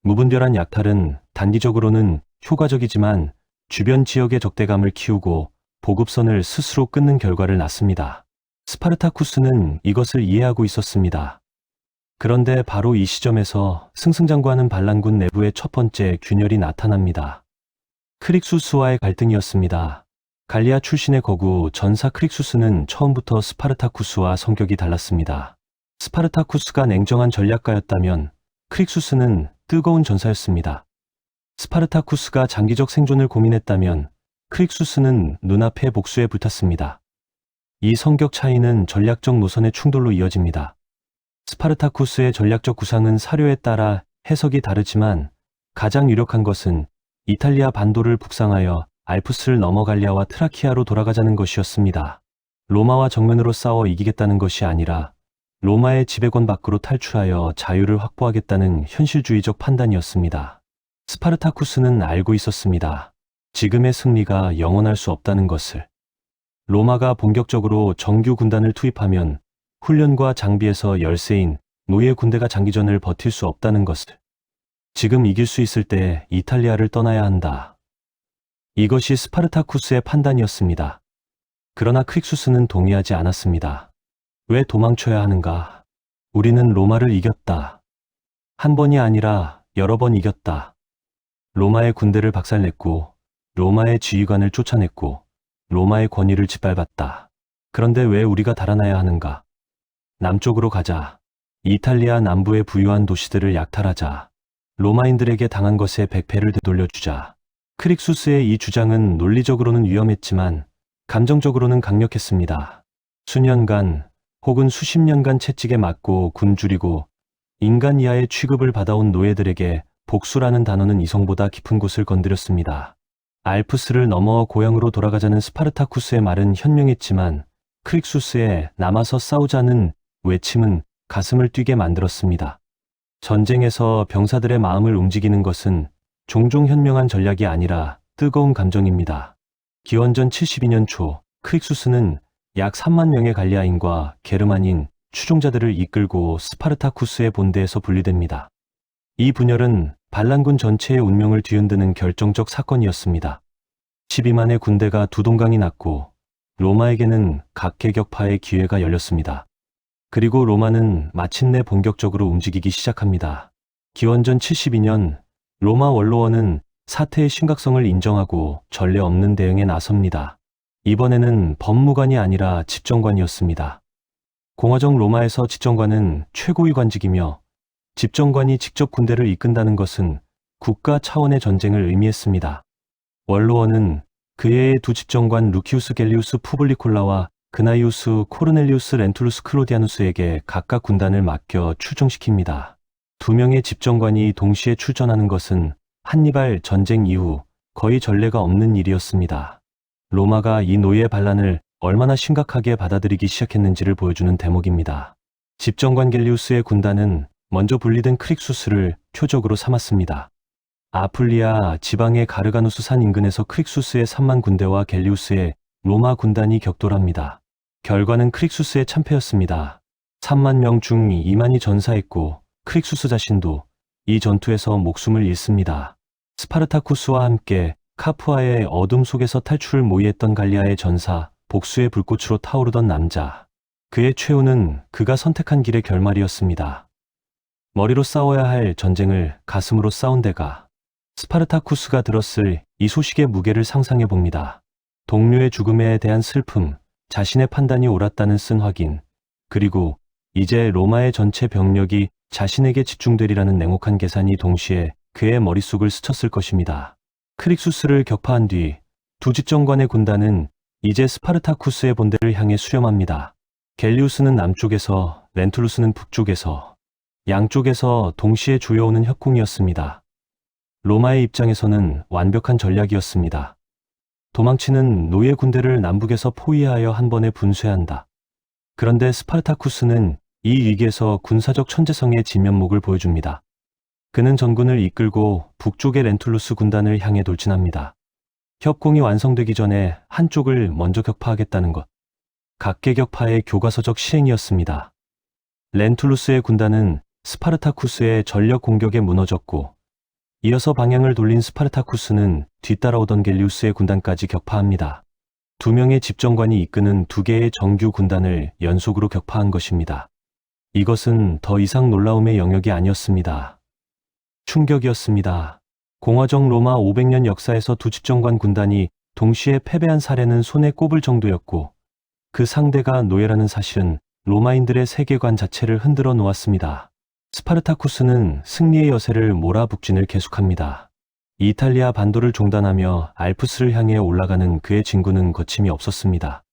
무분별한 약탈은 단기적으로는 효과적이지만 주변 지역의 적대감을 키우고 보급선을 스스로 끊는 결과를 낳습니다. 스파르타쿠스는 이것을 이해하고 있었습니다. 그런데 바로 이 시점에서 승승장구하는 반란군 내부의 첫 번째 균열이 나타납니다. 크릭수스와의 갈등이었습니다. 갈리아 출신의 거구 전사 크릭수스는 처음부터 스파르타쿠스와 성격이 달랐습니다. 스파르타쿠스가 냉정한 전략가였다면 크릭수스는 뜨거운 전사였습니다. 스파르타쿠스가 장기적 생존을 고민했다면 크릭수스는 눈앞의 복수에 불탔습니다. 이 성격 차이는 전략적 노선의 충돌로 이어집니다. 스파르타쿠스의 전략적 구상은 사료에 따라 해석이 다르지만 가장 유력한 것은 이탈리아 반도를 북상하여 알프스를 넘어 갈리아와 트라키아로 돌아가자는 것이었습니다. 로마와 정면으로 싸워 이기겠다는 것이 아니라 로마의 지배권 밖으로 탈출하여 자유를 확보하겠다는 현실주의적 판단이었습니다. 스파르타쿠스는 알고 있었습니다. 지금의 승리가 영원할 수 없다는 것을. 로마가 본격적으로 정규 군단을 투입하면 훈련과 장비에서 열세인 노예 군대가 장기전을 버틸 수 없다는 것을. 지금 이길 수 있을 때 이탈리아를 떠나야 한다. 이것이 스파르타쿠스의 판단이었습니다. 그러나 크릭수스는 동의하지 않았습니다. 왜 도망쳐야 하는가? 우리는 로마를 이겼다. 한 번이 아니라 여러 번 이겼다. 로마의 군대를 박살냈고 로마의 지휘관을 쫓아냈고 로마의 권위를 짓밟았다. 그런데 왜 우리가 달아나야 하는가? 남쪽으로 가자. 이탈리아 남부의 부유한 도시들을 약탈하자. 로마인들에게 당한 것의 100배를 되돌려주자. 크릭수스의 이 주장은 논리적으로는 위험했지만 감정적으로는 강력했습니다. 수년간 혹은 수십 년간 채찍에 맞고 굶주리고 인간 이하의 취급을 받아온 노예들에게 복수라는 단어는 이성보다 깊은 곳을 건드렸습니다. 알프스를 넘어 고향으로 돌아가자는 스파르타쿠스의 말은 현명했지만 크릭수스의 남아서 싸우자는 외침은 가슴을 뛰게 만들었습니다. 전쟁에서 병사들의 마음을 움직이는 것은 종종 현명한 전략이 아니라 뜨거운 감정입니다. 기원전 72년 초 크릭수스는 약 3만 명의 갈리아인과 게르만인 추종자들을 이끌고 스파르타쿠스의 본대에서 분리됩니다. 이 분열은 반란군 전체의 운명을 뒤흔드는 결정적 사건이었습니다. 12만의 군대가 두 동강이 났고 로마에게는 각계격파의 기회가 열렸습니다. 그리고 로마는 마침내 본격적으로 움직이기 시작합니다. 기원전 72년 로마 원로원은 사태의 심각성을 인정하고 전례 없는 대응에 나섭니다. 이번에는 법무관이 아니라 집정관이었습니다. 공화정 로마에서 집정관은 최고위 관직이며 집정관이 직접 군대를 이끈다는 것은 국가 차원의 전쟁을 의미했습니다. 원로원은 그해의 두 집정관 루키우스 갤리우스 푸블리콜라와 그나이우스 코르넬리우스 렌툴루스 클로디아누스에게 각각 군단을 맡겨 출정시킵니다. 두 명의 집정관이 동시에 출전하는 것은 한니발 전쟁 이후 거의 전례가 없는 일이었습니다. 로마가 이 노예 반란을 얼마나 심각하게 받아들이기 시작했는지를 보여주는 대목입니다. 집정관 갤리우스의 군단은 먼저 분리된 크릭수스를 표적으로 삼았습니다. 아플리아 지방의 가르가누스 산 인근에서 크릭수스의 3만 군대와 갤리우스의 로마 군단이 격돌합니다. 결과는 크릭수스의 참패였습니다. 3만 명 중 2만이 전사했고 크릭수스 자신도 이 전투에서 목숨을 잃습니다. 스파르타쿠스와 함께 카푸아의 어둠 속에서 탈출을 모의했던 갈리아의 전사, 복수의 불꽃으로 타오르던 남자. 그의 최후는 그가 선택한 길의 결말이었습니다. 머리로 싸워야 할 전쟁을 가슴으로 싸운 데가 스파르타쿠스가 들었을 이 소식의 무게를 상상해 봅니다. 동료의 죽음에 대한 슬픔, 자신의 판단이 옳았다는 쓴 확인, 그리고 이제 로마의 전체 병력이 자신에게 집중되리라는 냉혹한 계산이 동시에 그의 머릿속을 스쳤을 것입니다. 크릭수스를 격파한 뒤 두 집정관의 군단은 이제 스파르타쿠스의 본대를 향해 수렴합니다. 갤리우스는 남쪽에서, 렌툴루스는 북쪽에서, 양쪽에서 동시에 조여오는 협공이었습니다. 로마의 입장에서는 완벽한 전략이었습니다. 도망치는 노예 군대를 남북에서 포위하여 한 번에 분쇄한다. 그런데 스파르타쿠스는 이 위기에서 군사적 천재성의 진면목을 보여줍니다. 그는 전군을 이끌고 북쪽의 렌툴루스 군단을 향해 돌진합니다. 협공이 완성되기 전에 한쪽을 먼저 격파하겠다는 것. 각계격파의 교과서적 시행이었습니다. 렌툴루스의 군단은 스파르타쿠스의 전력 공격에 무너졌고, 이어서 방향을 돌린 스파르타쿠스는 뒤따라오던 갤리우스의 군단까지 격파합니다. 두 명의 집정관이 이끄는 두 개의 정규 군단을 연속으로 격파한 것입니다. 이것은 더 이상 놀라움의 영역이 아니었습니다. 충격이었습니다. 공화정 로마 500년 역사에서 두 집정관 군단이 동시에 패배한 사례는 손에 꼽을 정도였고, 그 상대가 노예라는 사실은 로마인들의 세계관 자체를 흔들어 놓았습니다. 스파르타쿠스는 승리의 여세를 몰아북진을 계속합니다. 이탈리아 반도를 종단하며 알프스를 향해 올라가는 그의 진군은 거침이 없었습니다.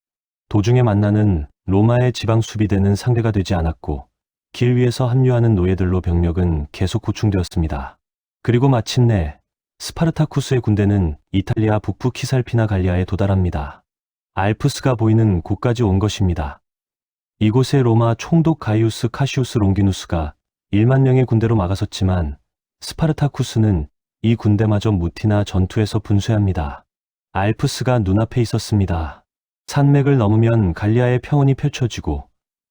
도중에 만나는 로마의 지방 수비대는 상대가 되지 않았고, 길 위에서 합류하는 노예들로 병력은 계속 구충되었습니다. 그리고 마침내 스파르타쿠스의 군대는 이탈리아 북부 키살피나 갈리아에 도달합니다. 알프스가 보이는 곳까지 온 것입니다. 이곳에 로마 총독 가이우스 카시우스 롱기누스가 1만 명의 군대로 막아섰지만 스파르타쿠스는 이 군대마저 무티나 전투에서 분쇄합니다. 알프스가 눈앞에 있었습니다. 산맥을 넘으면 갈리아의 평원이 펼쳐지고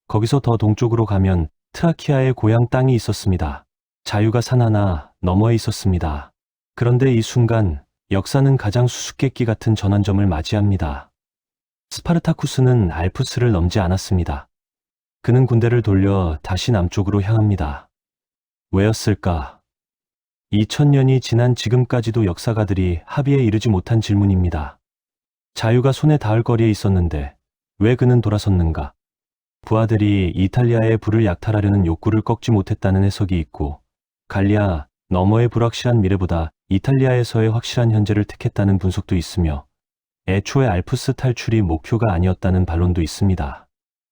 거기서 더 동쪽으로 가면 트라키아의 고향 땅이 있었습니다. 자유가 산 하나 너머에 있었습니다. 그런데 이 순간 역사는 가장 수수께끼 같은 전환점을 맞이합니다. 스파르타쿠스는 알프스를 넘지 않았습니다. 그는 군대를 돌려 다시 남쪽으로 향합니다. 왜였을까? 2000년이 지난 지금까지도 역사가들이 합의에 이르지 못한 질문입니다. 자유가 손에 닿을 거리에 있었는데 왜 그는 돌아섰는가? 부하들이 이탈리아의 부를 약탈하려는 욕구를 꺾지 못했다는 해석이 있고, 갈리아 너머의 불확실한 미래보다 이탈리아에서의 확실한 현재를 택했다는 분석도 있으며, 애초에 알프스 탈출이 목표가 아니었다는 반론도 있습니다.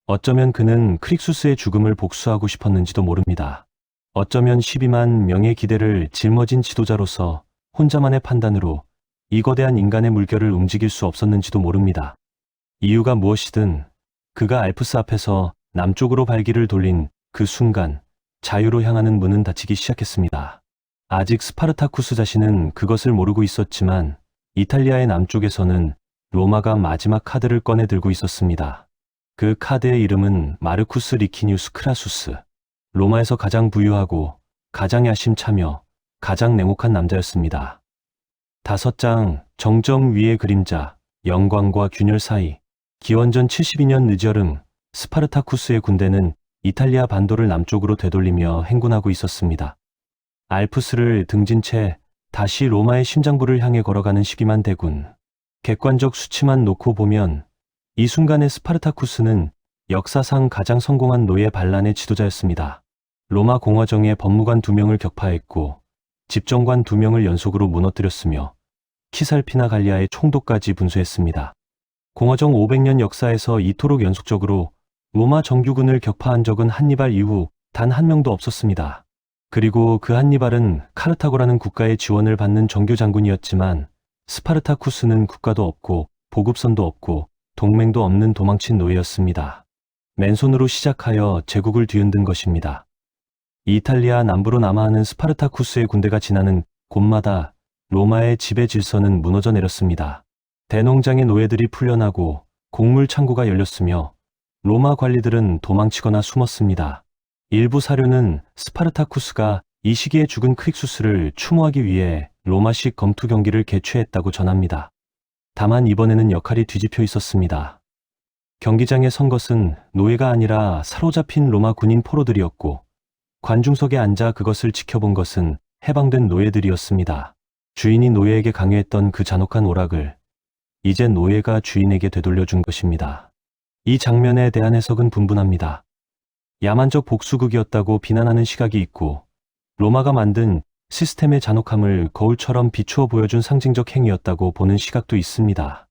어쩌면 그는 크릭수스의 죽음을 복수하고 싶었는지도 모릅니다. 어쩌면 12만 명의 기대를 짊어진 지도자로서 혼자만의 판단으로 이 거대한 인간의 물결을 움직일 수 없었는지도 모릅니다. 이유가 무엇이든 그가 알프스 앞에서 남쪽으로 발길을 돌린 그 순간 자유로 향하는 문은 닫히기 시작했습니다. 아직 스파르타쿠스 자신은 그것을 모르고 있었지만 이탈리아의 남쪽에서는 로마가 마지막 카드를 꺼내 들고 있었습니다. 그 카드의 이름은 마르쿠스 리키니우스 크라수스. 로마에서 가장 부유하고 가장 야심차며 가장 냉혹한 남자였습니다. 5장 정점 위의 그림자, 영광과 균열 사이. 기원전 72년 늦여름 스파르타쿠스의 군대는 이탈리아 반도를 남쪽으로 되돌리며 행군하고 있었습니다. 알프스를 등진 채 다시 로마의 심장부를 향해 걸어가는 시기만 대군. 객관적 수치만 놓고 보면 이 순간의 스파르타쿠스는 역사상 가장 성공한 노예 반란의 지도자였습니다. 로마 공화정의 법무관 2명을 격파했고 집정관 2명을 연속으로 무너뜨렸으며 키살피나 갈리아의 총독까지 분수했습니다. 공화정 500년 역사에서 이토록 연속적으로 로마 정규군을 격파한 적은 한니발 이후 단 한 명도 없었습니다. 그리고 그 한니발은 카르타고라는 국가의 지원을 받는 정교 장군이었지만 스파르타쿠스는 국가도 없고 보급선도 없고 동맹도 없는 도망친 노예였습니다. 맨손으로 시작하여 제국을 뒤흔든 것입니다. 이탈리아 남부로 남하하는 스파르타쿠스의 군대가 지나는 곳마다 로마의 지배 질서는 무너져 내렸습니다. 대농장의 노예들이 풀려나고 곡물 창고가 열렸으며 로마 관리들은 도망치거나 숨었습니다. 일부 사료는 스파르타쿠스가 이 시기에 죽은 크릭수스를 추모하기 위해 로마식 검투 경기를 개최했다고 전합니다. 다만 이번에는 역할이 뒤집혀 있었습니다. 경기장에 선 것은 노예가 아니라 사로잡힌 로마 군인 포로들이었고 관중석에 앉아 그것을 지켜본 것은 해방된 노예들이었습니다. 주인이 노예에게 강요했던 그 잔혹한 오락을 이제 노예가 주인에게 되돌려준 것입니다. 이 장면에 대한 해석은 분분합니다. 야만적 복수극이었다고 비난하는 시각이 있고 로마가 만든 시스템의 잔혹함을 거울처럼 비추어 보여준 상징적 행위였다고 보는 시각도 있습니다.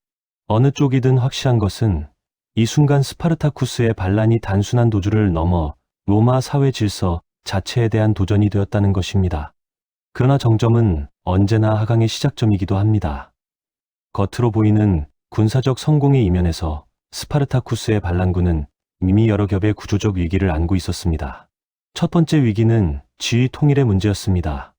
어느 쪽이든 확실한 것은 이 순간 스파르타쿠스의 반란이 단순한 도주를 넘어 로마 사회 질서 자체에 대한 도전이 되었다는 것입니다. 그러나 정점은 언제나 하강의 시작점이기도 합니다. 겉으로 보이는 군사적 성공의 이면에서 스파르타쿠스의 반란군은 이미 여러 겹의 구조적 위기를 안고 있었습니다. 첫 번째 위기는 지위 통일의 문제였습니다.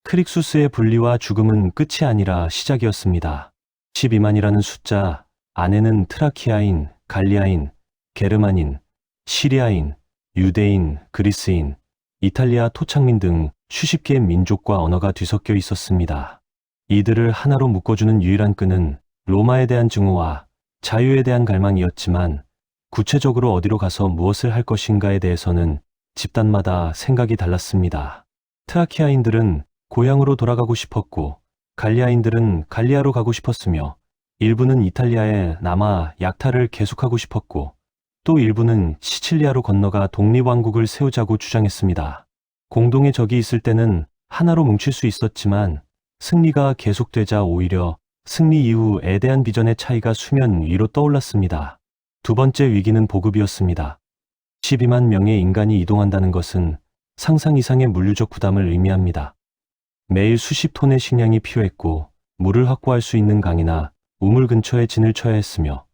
크릭수스의 분리와 죽음은 끝이 아니라 시작이었습니다. 12만이라는 숫자 안에는 트라키아인, 갈리아인, 게르만인, 시리아인, 유대인, 그리스인, 이탈리아 토착민 등 수십 개의 민족과 언어가 뒤섞여 있었습니다. 이들을 하나로 묶어주는 유일한 끈은 로마에 대한 증오와 자유에 대한 갈망이었지만 구체적으로 어디로 가서 무엇을 할 것인가에 대해서는 집단마다 생각이 달랐습니다. 트라키아인들은 고향으로 돌아가고 싶었고 갈리아인들은 갈리아로 가고 싶었으며 일부는 이탈리아에 남아 약탈을 계속하고 싶었고 또 일부는 시칠리아로 건너가 독립왕국을 세우자고 주장했습니다. 공동의 적이 있을 때는 하나로 뭉칠 수 있었지만 승리가 계속되자 오히려 승리 이후에 대한 비전의 차이가 수면 위로 떠올랐습니다. 두 번째 위기는 보급이었습니다. 12만 명의 인간이 이동한다는 것은 상상 이상의 물류적 부담을 의미합니다. 매일 수십 톤의 식량이 필요했고 물을 확보할 수 있는 강이나 우물 근처에 진을 쳐야 했으며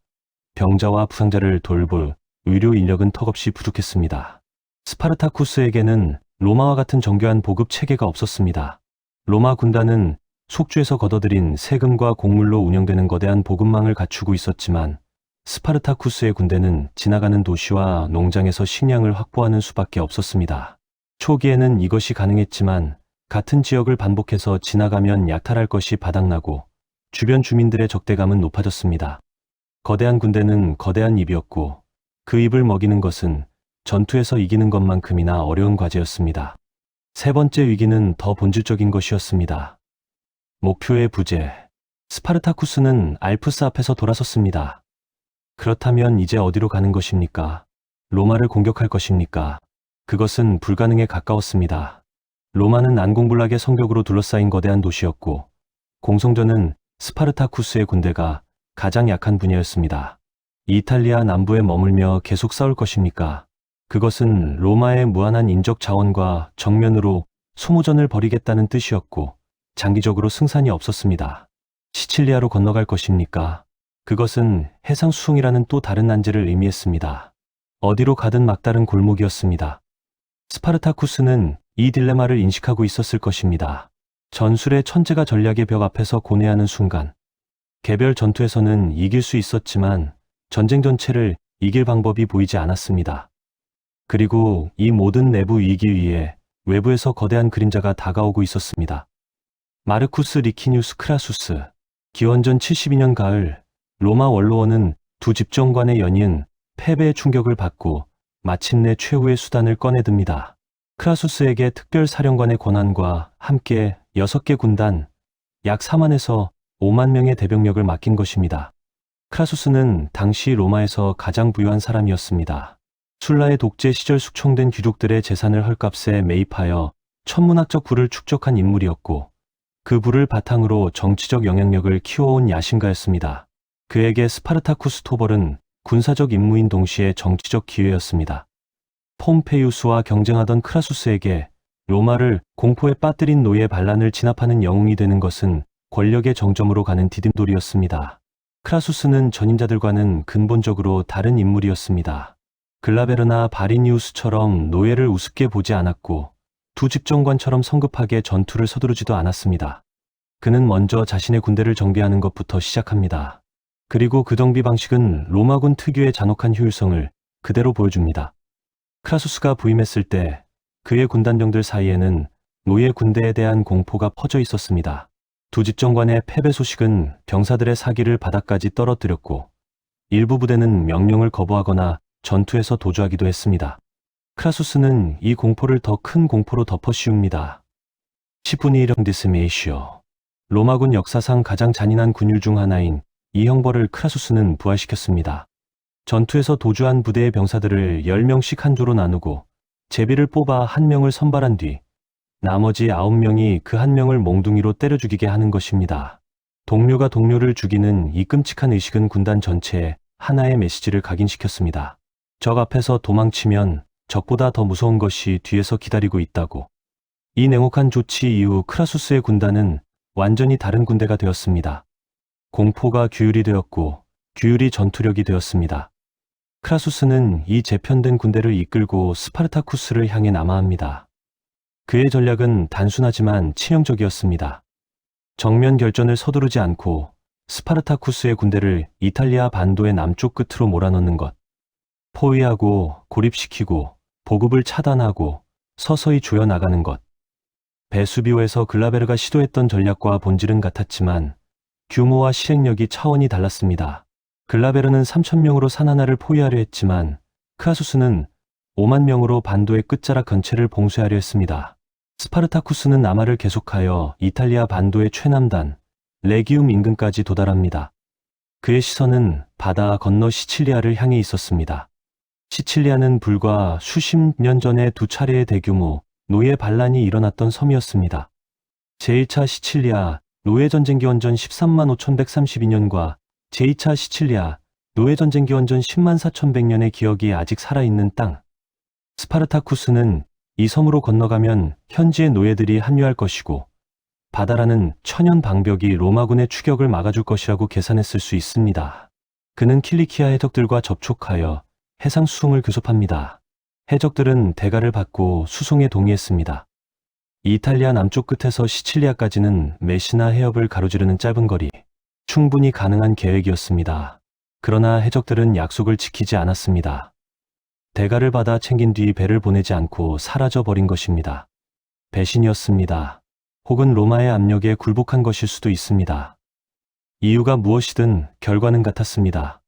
병자와 부상자를 돌볼 의료 인력은 턱없이 부족했습니다. 스파르타쿠스에게는 로마와 같은 정교한 보급 체계가 없었습니다. 로마 군단은 속주에서 걷어들인 세금과 곡물로 운영되는 거대한 보급망을 갖추고 있었지만 스파르타쿠스의 군대는 지나가는 도시와 농장에서 식량을 확보하는 수밖에 없었습니다. 초기에는 이것이 가능했지만 같은 지역을 반복해서 지나가면 약탈할 것이 바닥나고 주변 주민들의 적대감은 높아졌습니다. 거대한 군대는 거대한 입이었고 그 입을 먹이는 것은 전투에서 이기는 것만큼이나 어려운 과제였습니다. 세 번째 위기는 더 본질적인 것이었습니다. 목표의 부재. 스파르타쿠스는 알프스 앞에서 돌아섰습니다. 그렇다면 이제 어디로 가는 것입니까? 로마를 공격할 것입니까? 그것은 불가능에 가까웠습니다. 로마는 난공불락의 성벽으로 둘러싸인 거대한 도시였고 공성전은 스파르타쿠스의 군대가 가장 약한 분야였습니다. 이탈리아 남부에 머물며 계속 싸울 것입니까? 그것은 로마의 무한한 인적 자원과 정면으로 소모전을 벌이겠다는 뜻이었고 장기적으로 승산이 없었습니다. 시칠리아로 건너갈 것입니까? 그것은 해상 수송이라는 또 다른 난제를 의미했습니다. 어디로 가든 막다른 골목이었습니다. 스파르타쿠스는 이 딜레마를 인식하고 있었을 것입니다. 전술의 천재가 전략의 벽 앞에서 고뇌하는 순간 개별 전투에서는 이길 수 있었지만 전쟁 전체를 이길 방법이 보이지 않았습니다. 그리고 이 모든 내부 위기 위에 외부에서 거대한 그림자가 다가오고 있었습니다. 마르쿠스 리키니우스 크라수스. 기원전 72년 가을 로마 원로원은 두 집정관의 연이은 패배의 충격을 받고 마침내 최후의 수단을 꺼내듭니다. 크라수스에게 특별 사령관의 권한과 함께 6개 군단, 약 4만에서 5만 명의 대병력을 맡긴 것입니다. 크라수스는 당시 로마에서 가장 부유한 사람이었습니다. 술라의 독재 시절 숙청된 귀족들의 재산을 헐값에 매입하여 천문학적 부를 축적한 인물이었고, 그 부를 바탕으로 정치적 영향력을 키워온 야심가였습니다. 그에게 스파르타쿠스 토벌은 군사적 임무인 동시에 정치적 기회였습니다. 폼페이우스와 경쟁하던 크라수스에게 로마를 공포에 빠뜨린 노예 반란을 진압하는 영웅이 되는 것은 권력의 정점으로 가는 디딤돌이었습니다. 크라수스는 전임자들과는 근본적으로 다른 인물이었습니다. 글라베르나 바리니우스처럼 노예를 우습게 보지 않았고, 두 집정관처럼 성급하게 전투를 서두르지도 않았습니다. 그는 먼저 자신의 군대를 정비하는 것부터 시작합니다. 그리고 그 정비 방식은 로마군 특유의 잔혹한 효율성을 그대로 보여줍니다. 크라수스가 부임했을 때 그의 군단병들 사이에는 노예 군대에 대한 공포가 퍼져 있었습니다. 두 집정관의 패배 소식은 병사들의 사기를 바닥까지 떨어뜨렸고, 일부 부대는 명령을 거부하거나 전투에서 도주하기도 했습니다. 크라수스는 이 공포를 더 큰 공포로 덮어 씌웁니다. 10분의 1형 디스메이시오. 로마군 역사상 가장 잔인한 군율 중 하나인 이 형벌을 크라수스는 부활시켰습니다. 전투에서 도주한 부대의 병사들을 10명씩 한 조로 나누고 제비를 뽑아 한 명을 선발한 뒤 나머지 9명이 그 한 명을 몽둥이로 때려 죽이게 하는 것입니다. 동료가 동료를 죽이는 이 끔찍한 의식은 군단 전체에 하나의 메시지를 각인시켰습니다. 적 앞에서 도망치면 적보다 더 무서운 것이 뒤에서 기다리고 있다고. 이 냉혹한 조치 이후 크라수스의 군단은 완전히 다른 군대가 되었습니다. 공포가 규율이 되었고 규율이 전투력이 되었습니다. 크라수스는 이 재편된 군대를 이끌고 스파르타쿠스를 향해 남하합니다. 그의 전략은 단순하지만 치명적이었습니다. 정면 결전을 서두르지 않고 스파르타쿠스의 군대를 이탈리아 반도의 남쪽 끝으로 몰아넣는 것, 포위하고 고립시키고 보급을 차단하고 서서히 조여나가는 것. 베수비오에서 글라베르가 시도했던 전략과 본질은 같았지만 규모와 실행력이 차원이 달랐습니다. 글라베르는 3,000명으로 산 하나를 포위하려 했지만 크라수스는 5만 명으로 반도의 끝자락 전체를 봉쇄하려 했습니다. 스파르타쿠스는 남하를 계속하여 이탈리아 반도의 최남단 레기움 인근까지 도달합니다. 그의 시선은 바다 건너 시칠리아를 향해 있었습니다. 시칠리아는 불과 수십 년 전에 두 차례의 대규모 노예 반란이 일어났던 섬이었습니다. 제1차 시칠리아 노예전쟁 기원전 13만 5132년과 제2차 시칠리아 노예전쟁 기원전 10만 4100년의 기억이 아직 살아있는 땅. 스파르타쿠스는 이 섬으로 건너가면 현지의 노예들이 합류할 것이고 바다라는 천연 방벽이 로마군의 추격을 막아줄 것이라고 계산했을 수 있습니다. 그는 킬리키아 해적들과 접촉하여 해상 수송을 교섭합니다. 해적들은 대가를 받고 수송에 동의했습니다. 이탈리아 남쪽 끝에서 시칠리아까지는 메시나 해협을 가로지르는 짧은 거리, 충분히 가능한 계획이었습니다. 그러나 해적들은 약속을 지키지 않았습니다. 대가를 받아 챙긴 뒤 배를 보내지 않고 사라져 버린 것입니다. 배신이었습니다. 혹은 로마의 압력에 굴복한 것일 수도 있습니다. 이유가 무엇이든 결과는 같았습니다.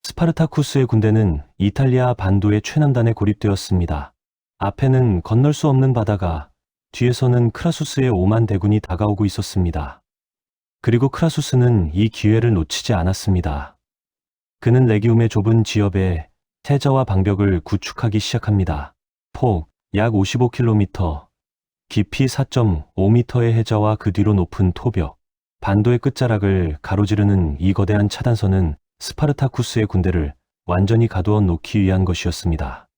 스파르타쿠스의 군대는 이탈리아 반도의 최남단에 고립되었습니다. 앞에는 건널 수 없는 바다가, 뒤에서는 크라수스의 5만 대군이 다가오고 있었습니다. 그리고 크라수스는 이 기회를 놓치지 않았습니다. 그는 레기움의 좁은 지역에 해저와 방벽을 구축하기 시작합니다. 폭 약 55km, 깊이 4.5m의 해저와 그 뒤로 높은 토벽, 반도의 끝자락을 가로지르는 이 거대한 차단선은 스파르타쿠스의 군대를 완전히 가두어 놓기 위한 것이었습니다.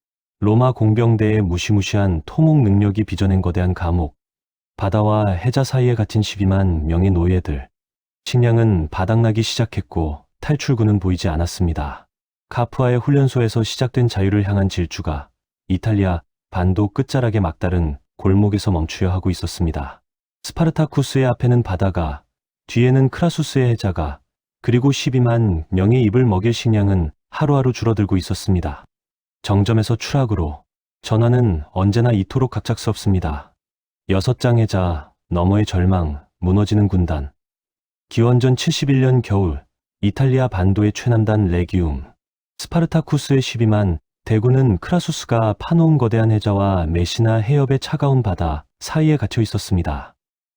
로마 공병대의 무시무시한 토목 능력이 빚어낸 거대한 감옥, 바다와 해자 사이에 갇힌 12만 명의 노예들. 식량은 바닥나기 시작했고 탈출구는 보이지 않았습니다. 카프아의 훈련소에서 시작된 자유를 향한 질주가 이탈리아 반도 끝자락의 막다른 골목에서 멈추려 하고 있었습니다. 스파르타쿠스의 앞에는 바다가, 뒤에는 크라수스의 해자가, 그리고 12만 명의 입을 먹일 식량은 하루하루 줄어들고 있었습니다. 정점에서 추락으로 전환은 언제나 이토록 갑작스럽습니다. 6장 해자, 너머의 절망, 무너지는 군단. 기원전 71년 겨울, 이탈리아 반도의 최남단 레기움. 스파르타쿠스의 12만 대군은 크라수스가 파놓은 거대한 해자와 메시나 해협의 차가운 바다 사이에 갇혀 있었습니다.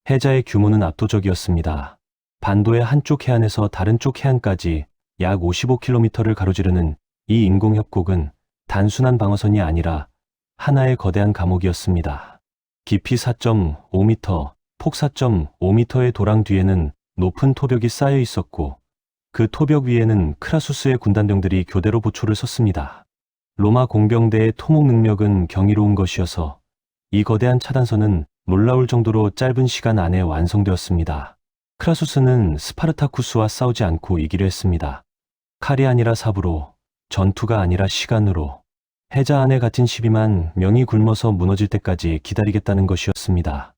해자의 규모는 압도적이었습니다. 반도의 한쪽 해안에서 다른 쪽 해안까지 약 55km를 가로지르는 이 인공협곡은 단순한 방어선이 아니라 하나의 거대한 감옥이었습니다. 깊이 4.5m, 폭 4.5m의 도랑 뒤에는 높은 토벽이 쌓여 있었고 그 토벽 위에는 크라수스의 군단병들이 교대로 보초를 섰습니다. 로마 공병대의 토목 능력은 경이로운 것이어서 이 거대한 차단선은 놀라울 정도로 짧은 시간 안에 완성되었습니다. 크라수스는 스파르타쿠스와 싸우지 않고 이기려 했습니다. 칼이 아니라 삽으로, 전투가 아니라 시간으로, 해자 안에 갇힌 12만 명이 굶어서 무너질 때까지 기다리겠다는 것이었습니다.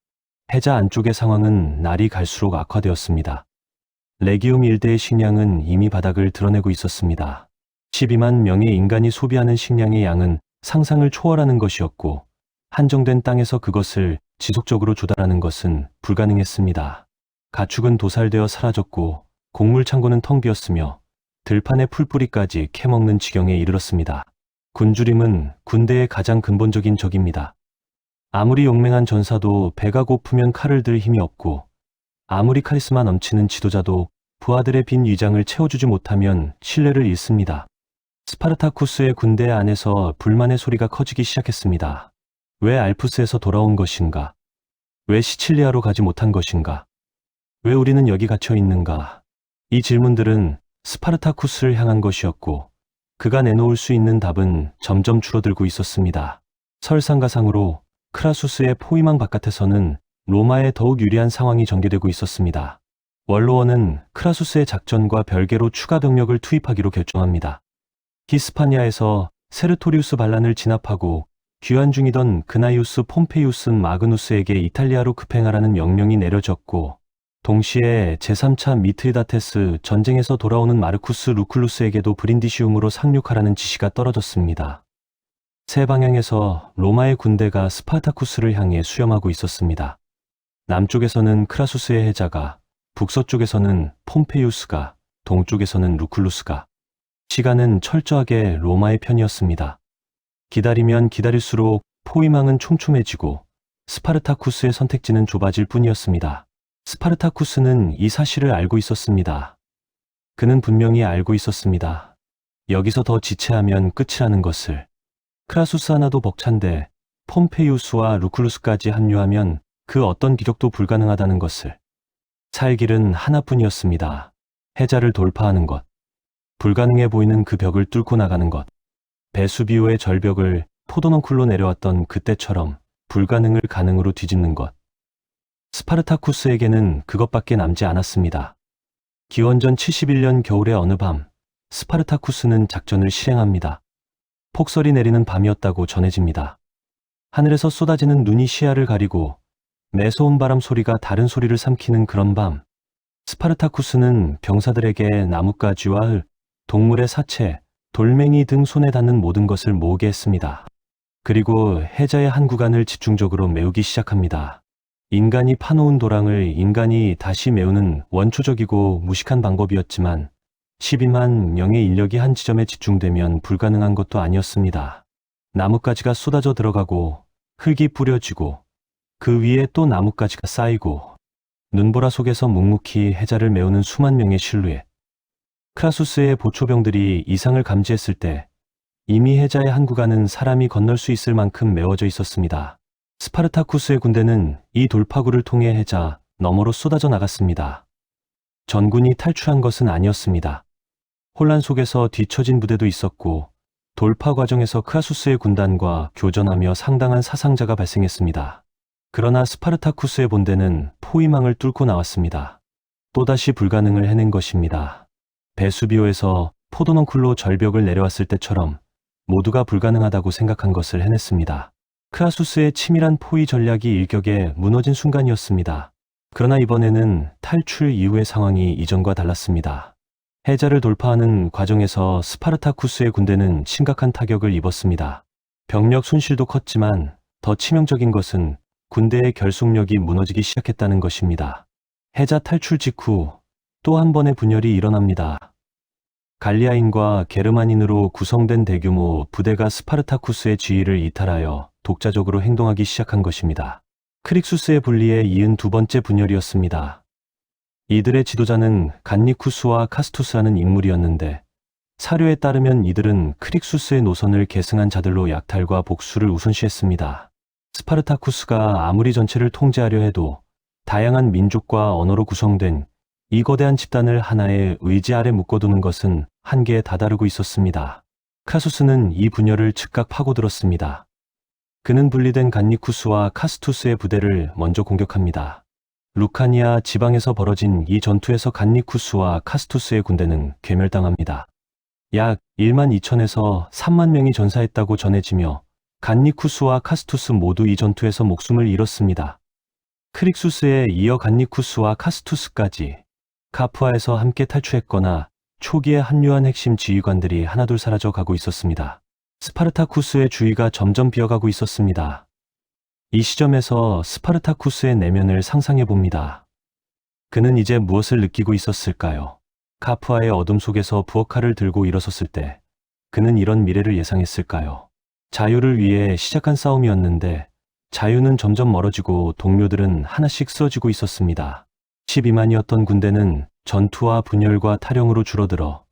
해자 안쪽의 상황은 날이 갈수록 악화되었습니다. 레기움 일대의 식량은 이미 바닥을 드러내고 있었습니다. 12만 명의 인간이 소비하는 식량의 양은 상상을 초월하는 것이었고 한정된 땅에서 그것을 지속적으로 조달하는 것은 불가능했습니다. 가축은 도살되어 사라졌고 곡물 창고는 텅 비었으며 들판의 풀뿌리까지 캐먹는 지경에 이르렀습니다. 굶주림은 군대의 가장 근본적인 적입니다. 아무리 용맹한 전사도 배가 고프면 칼을 들 힘이 없고 아무리 카리스마 넘치는 지도자도 부하들의 빈 위장을 채워주지 못하면 신뢰를 잃습니다. 스파르타쿠스의 군대 안에서 불만의 소리가 커지기 시작했습니다. 왜 알프스에서 돌아온 것인가? 왜 시칠리아로 가지 못한 것인가? 왜 우리는 여기 갇혀 있는가? 이 질문들은 스파르타쿠스를 향한 것이었고 그가 내놓을 수 있는 답은 점점 줄어들고 있었습니다. 설상가상으로 크라수스의 포위망 바깥에서는 로마에 더욱 유리한 상황이 전개되고 있었습니다. 원로원은 크라수스의 작전과 별개로 추가 병력을 투입하기로 결정합니다. 히스파니아에서 세르토리우스 반란을 진압하고 귀환 중이던 그나이우스 폼페이우스 마그누스에게 이탈리아로 급행하라는 명령이 내려졌고 동시에 제3차 미트리다테스 전쟁에서 돌아오는 마르쿠스 루쿨루스에게도 브린디시움으로 상륙하라는 지시가 떨어졌습니다. 세 방향에서 로마의 군대가 스파르타쿠스를 향해 수렴하고 있었습니다. 남쪽에서는 크라수스의 해자가, 북서쪽에서는 폼페이우스가, 동쪽에서는 루쿨루스가. 시간은 철저하게 로마의 편이었습니다. 기다리면 기다릴수록 포위망은 촘촘해지고 스파르타쿠스의 선택지는 좁아질 뿐이었습니다. 스파르타쿠스는 이 사실을 알고 있었습니다. 그는 분명히 알고 있었습니다. 여기서 더 지체하면 끝이라는 것을. 크라수스 하나도 벅찬데 폼페이우스와 루쿨루스까지 합류하면 그 어떤 기적도 불가능하다는 것을. 살 길은 하나뿐이었습니다. 해자를 돌파하는 것. 불가능해 보이는 그 벽을 뚫고 나가는 것. 베수비오의 절벽을 포도넘쿨로 내려왔던 그때처럼 불가능을 가능으로 뒤집는 것. 스파르타쿠스에게는 그것밖에 남지 않았습니다. 기원전 71년 겨울의 어느 밤, 스파르타쿠스는 작전을 실행합니다. 폭설이 내리는 밤이었다고 전해집니다. 하늘에서 쏟아지는 눈이 시야를 가리고 매서운 바람 소리가 다른 소리를 삼키는 그런 밤, 스파르타쿠스는 병사들에게 나뭇가지와 흙, 동물의 사체, 돌멩이 등 손에 닿는 모든 것을 모으게 했습니다. 그리고 해자의 한 구간을 집중적으로 메우기 시작합니다. 인간이 파놓은 도랑을 인간이 다시 메우는 원초적이고 무식한 방법이었지만 12만 명의 인력이 한 지점에 집중되면 불가능한 것도 아니었습니다. 나뭇가지가 쏟아져 들어가고 흙이 뿌려지고 그 위에 또 나뭇가지가 쌓이고 눈보라 속에서 묵묵히 해자를 메우는 수만 명의 실루엣. 크라수스의 보초병들이 이상을 감지했을 때 이미 해자의 한 구간은 사람이 건널 수 있을 만큼 메워져 있었습니다. 스파르타쿠스의 군대는 이 돌파구를 통해 해자 너머로 쏟아져 나갔습니다. 전군이 탈출한 것은 아니었습니다. 혼란 속에서 뒤처진 부대도 있었고 돌파 과정에서 크라수스의 군단과 교전하며 상당한 사상자가 발생했습니다. 그러나 스파르타쿠스의 본대는 포위망을 뚫고 나왔습니다. 또다시 불가능을 해낸 것입니다. 베수비오에서 포도넘쿨로 절벽을 내려왔을 때처럼 모두가 불가능하다고 생각한 것을 해냈습니다. 크라수스의 치밀한 포위 전략이 일격에 무너진 순간이었습니다. 그러나 이번에는 탈출 이후의 상황이 이전과 달랐습니다. 해자를 돌파하는 과정에서 스파르타쿠스의 군대는 심각한 타격을 입었습니다. 병력 손실도 컸지만 더 치명적인 것은 군대의 결속력이 무너지기 시작했다는 것입니다. 해자 탈출 직후 또 한 번의 분열이 일어납니다. 갈리아인과 게르마닌으로 구성된 대규모 부대가 스파르타쿠스의 지위를 이탈하여 독자적으로 행동하기 시작한 것입니다. 크릭수스의 분리에 이은 두 번째 분열이었습니다. 이들의 지도자는 간니쿠스와 카스투스라는 인물이었는데 사료에 따르면 이들은 크릭수스의 노선을 계승한 자들로 약탈과 복수를 우선시했습니다. 스파르타쿠스가 아무리 전체를 통제하려 해도 다양한 민족과 언어로 구성된 이 거대한 집단을 하나의 의지 아래 묶어두는 것은 한계에 다다르고 있었습니다. 카수스는 이 분열을 즉각 파고들었습니다. 그는 분리된 간니쿠스와 카스투스의 부대를 먼저 공격합니다. 루카니아 지방에서 벌어진 이 전투에서 간니쿠스와 카스투스의 군대는 괴멸당합니다. 약 1만 2천에서 3만 명이 전사했다고 전해지며 간니쿠스와 카스투스 모두 이 전투에서 목숨을 잃었습니다. 크릭수스에 이어 간니쿠스와 카스투스까지 카푸아에서 함께 탈출했거나 초기에 합류한 핵심 지휘관들이 하나둘 사라져 가고 있었습니다. 스파르타쿠스의 주위가 점점 비어가고 있었습니다. 이 시점에서 스파르타쿠스의 내면을 상상해 봅니다. 그는 이제 무엇을 느끼고 있었을까요? 카푸아의 어둠 속에서 부엌칼을 들고 일어섰을 때 그는 이런 미래를 예상했을까요? 자유를 위해 시작한 싸움이었는데 자유는 점점 멀어지고 동료들은 하나씩 쓰러지고 있었습니다. 12만이었던 군대는 전투와 분열과 탈영으로 줄어들어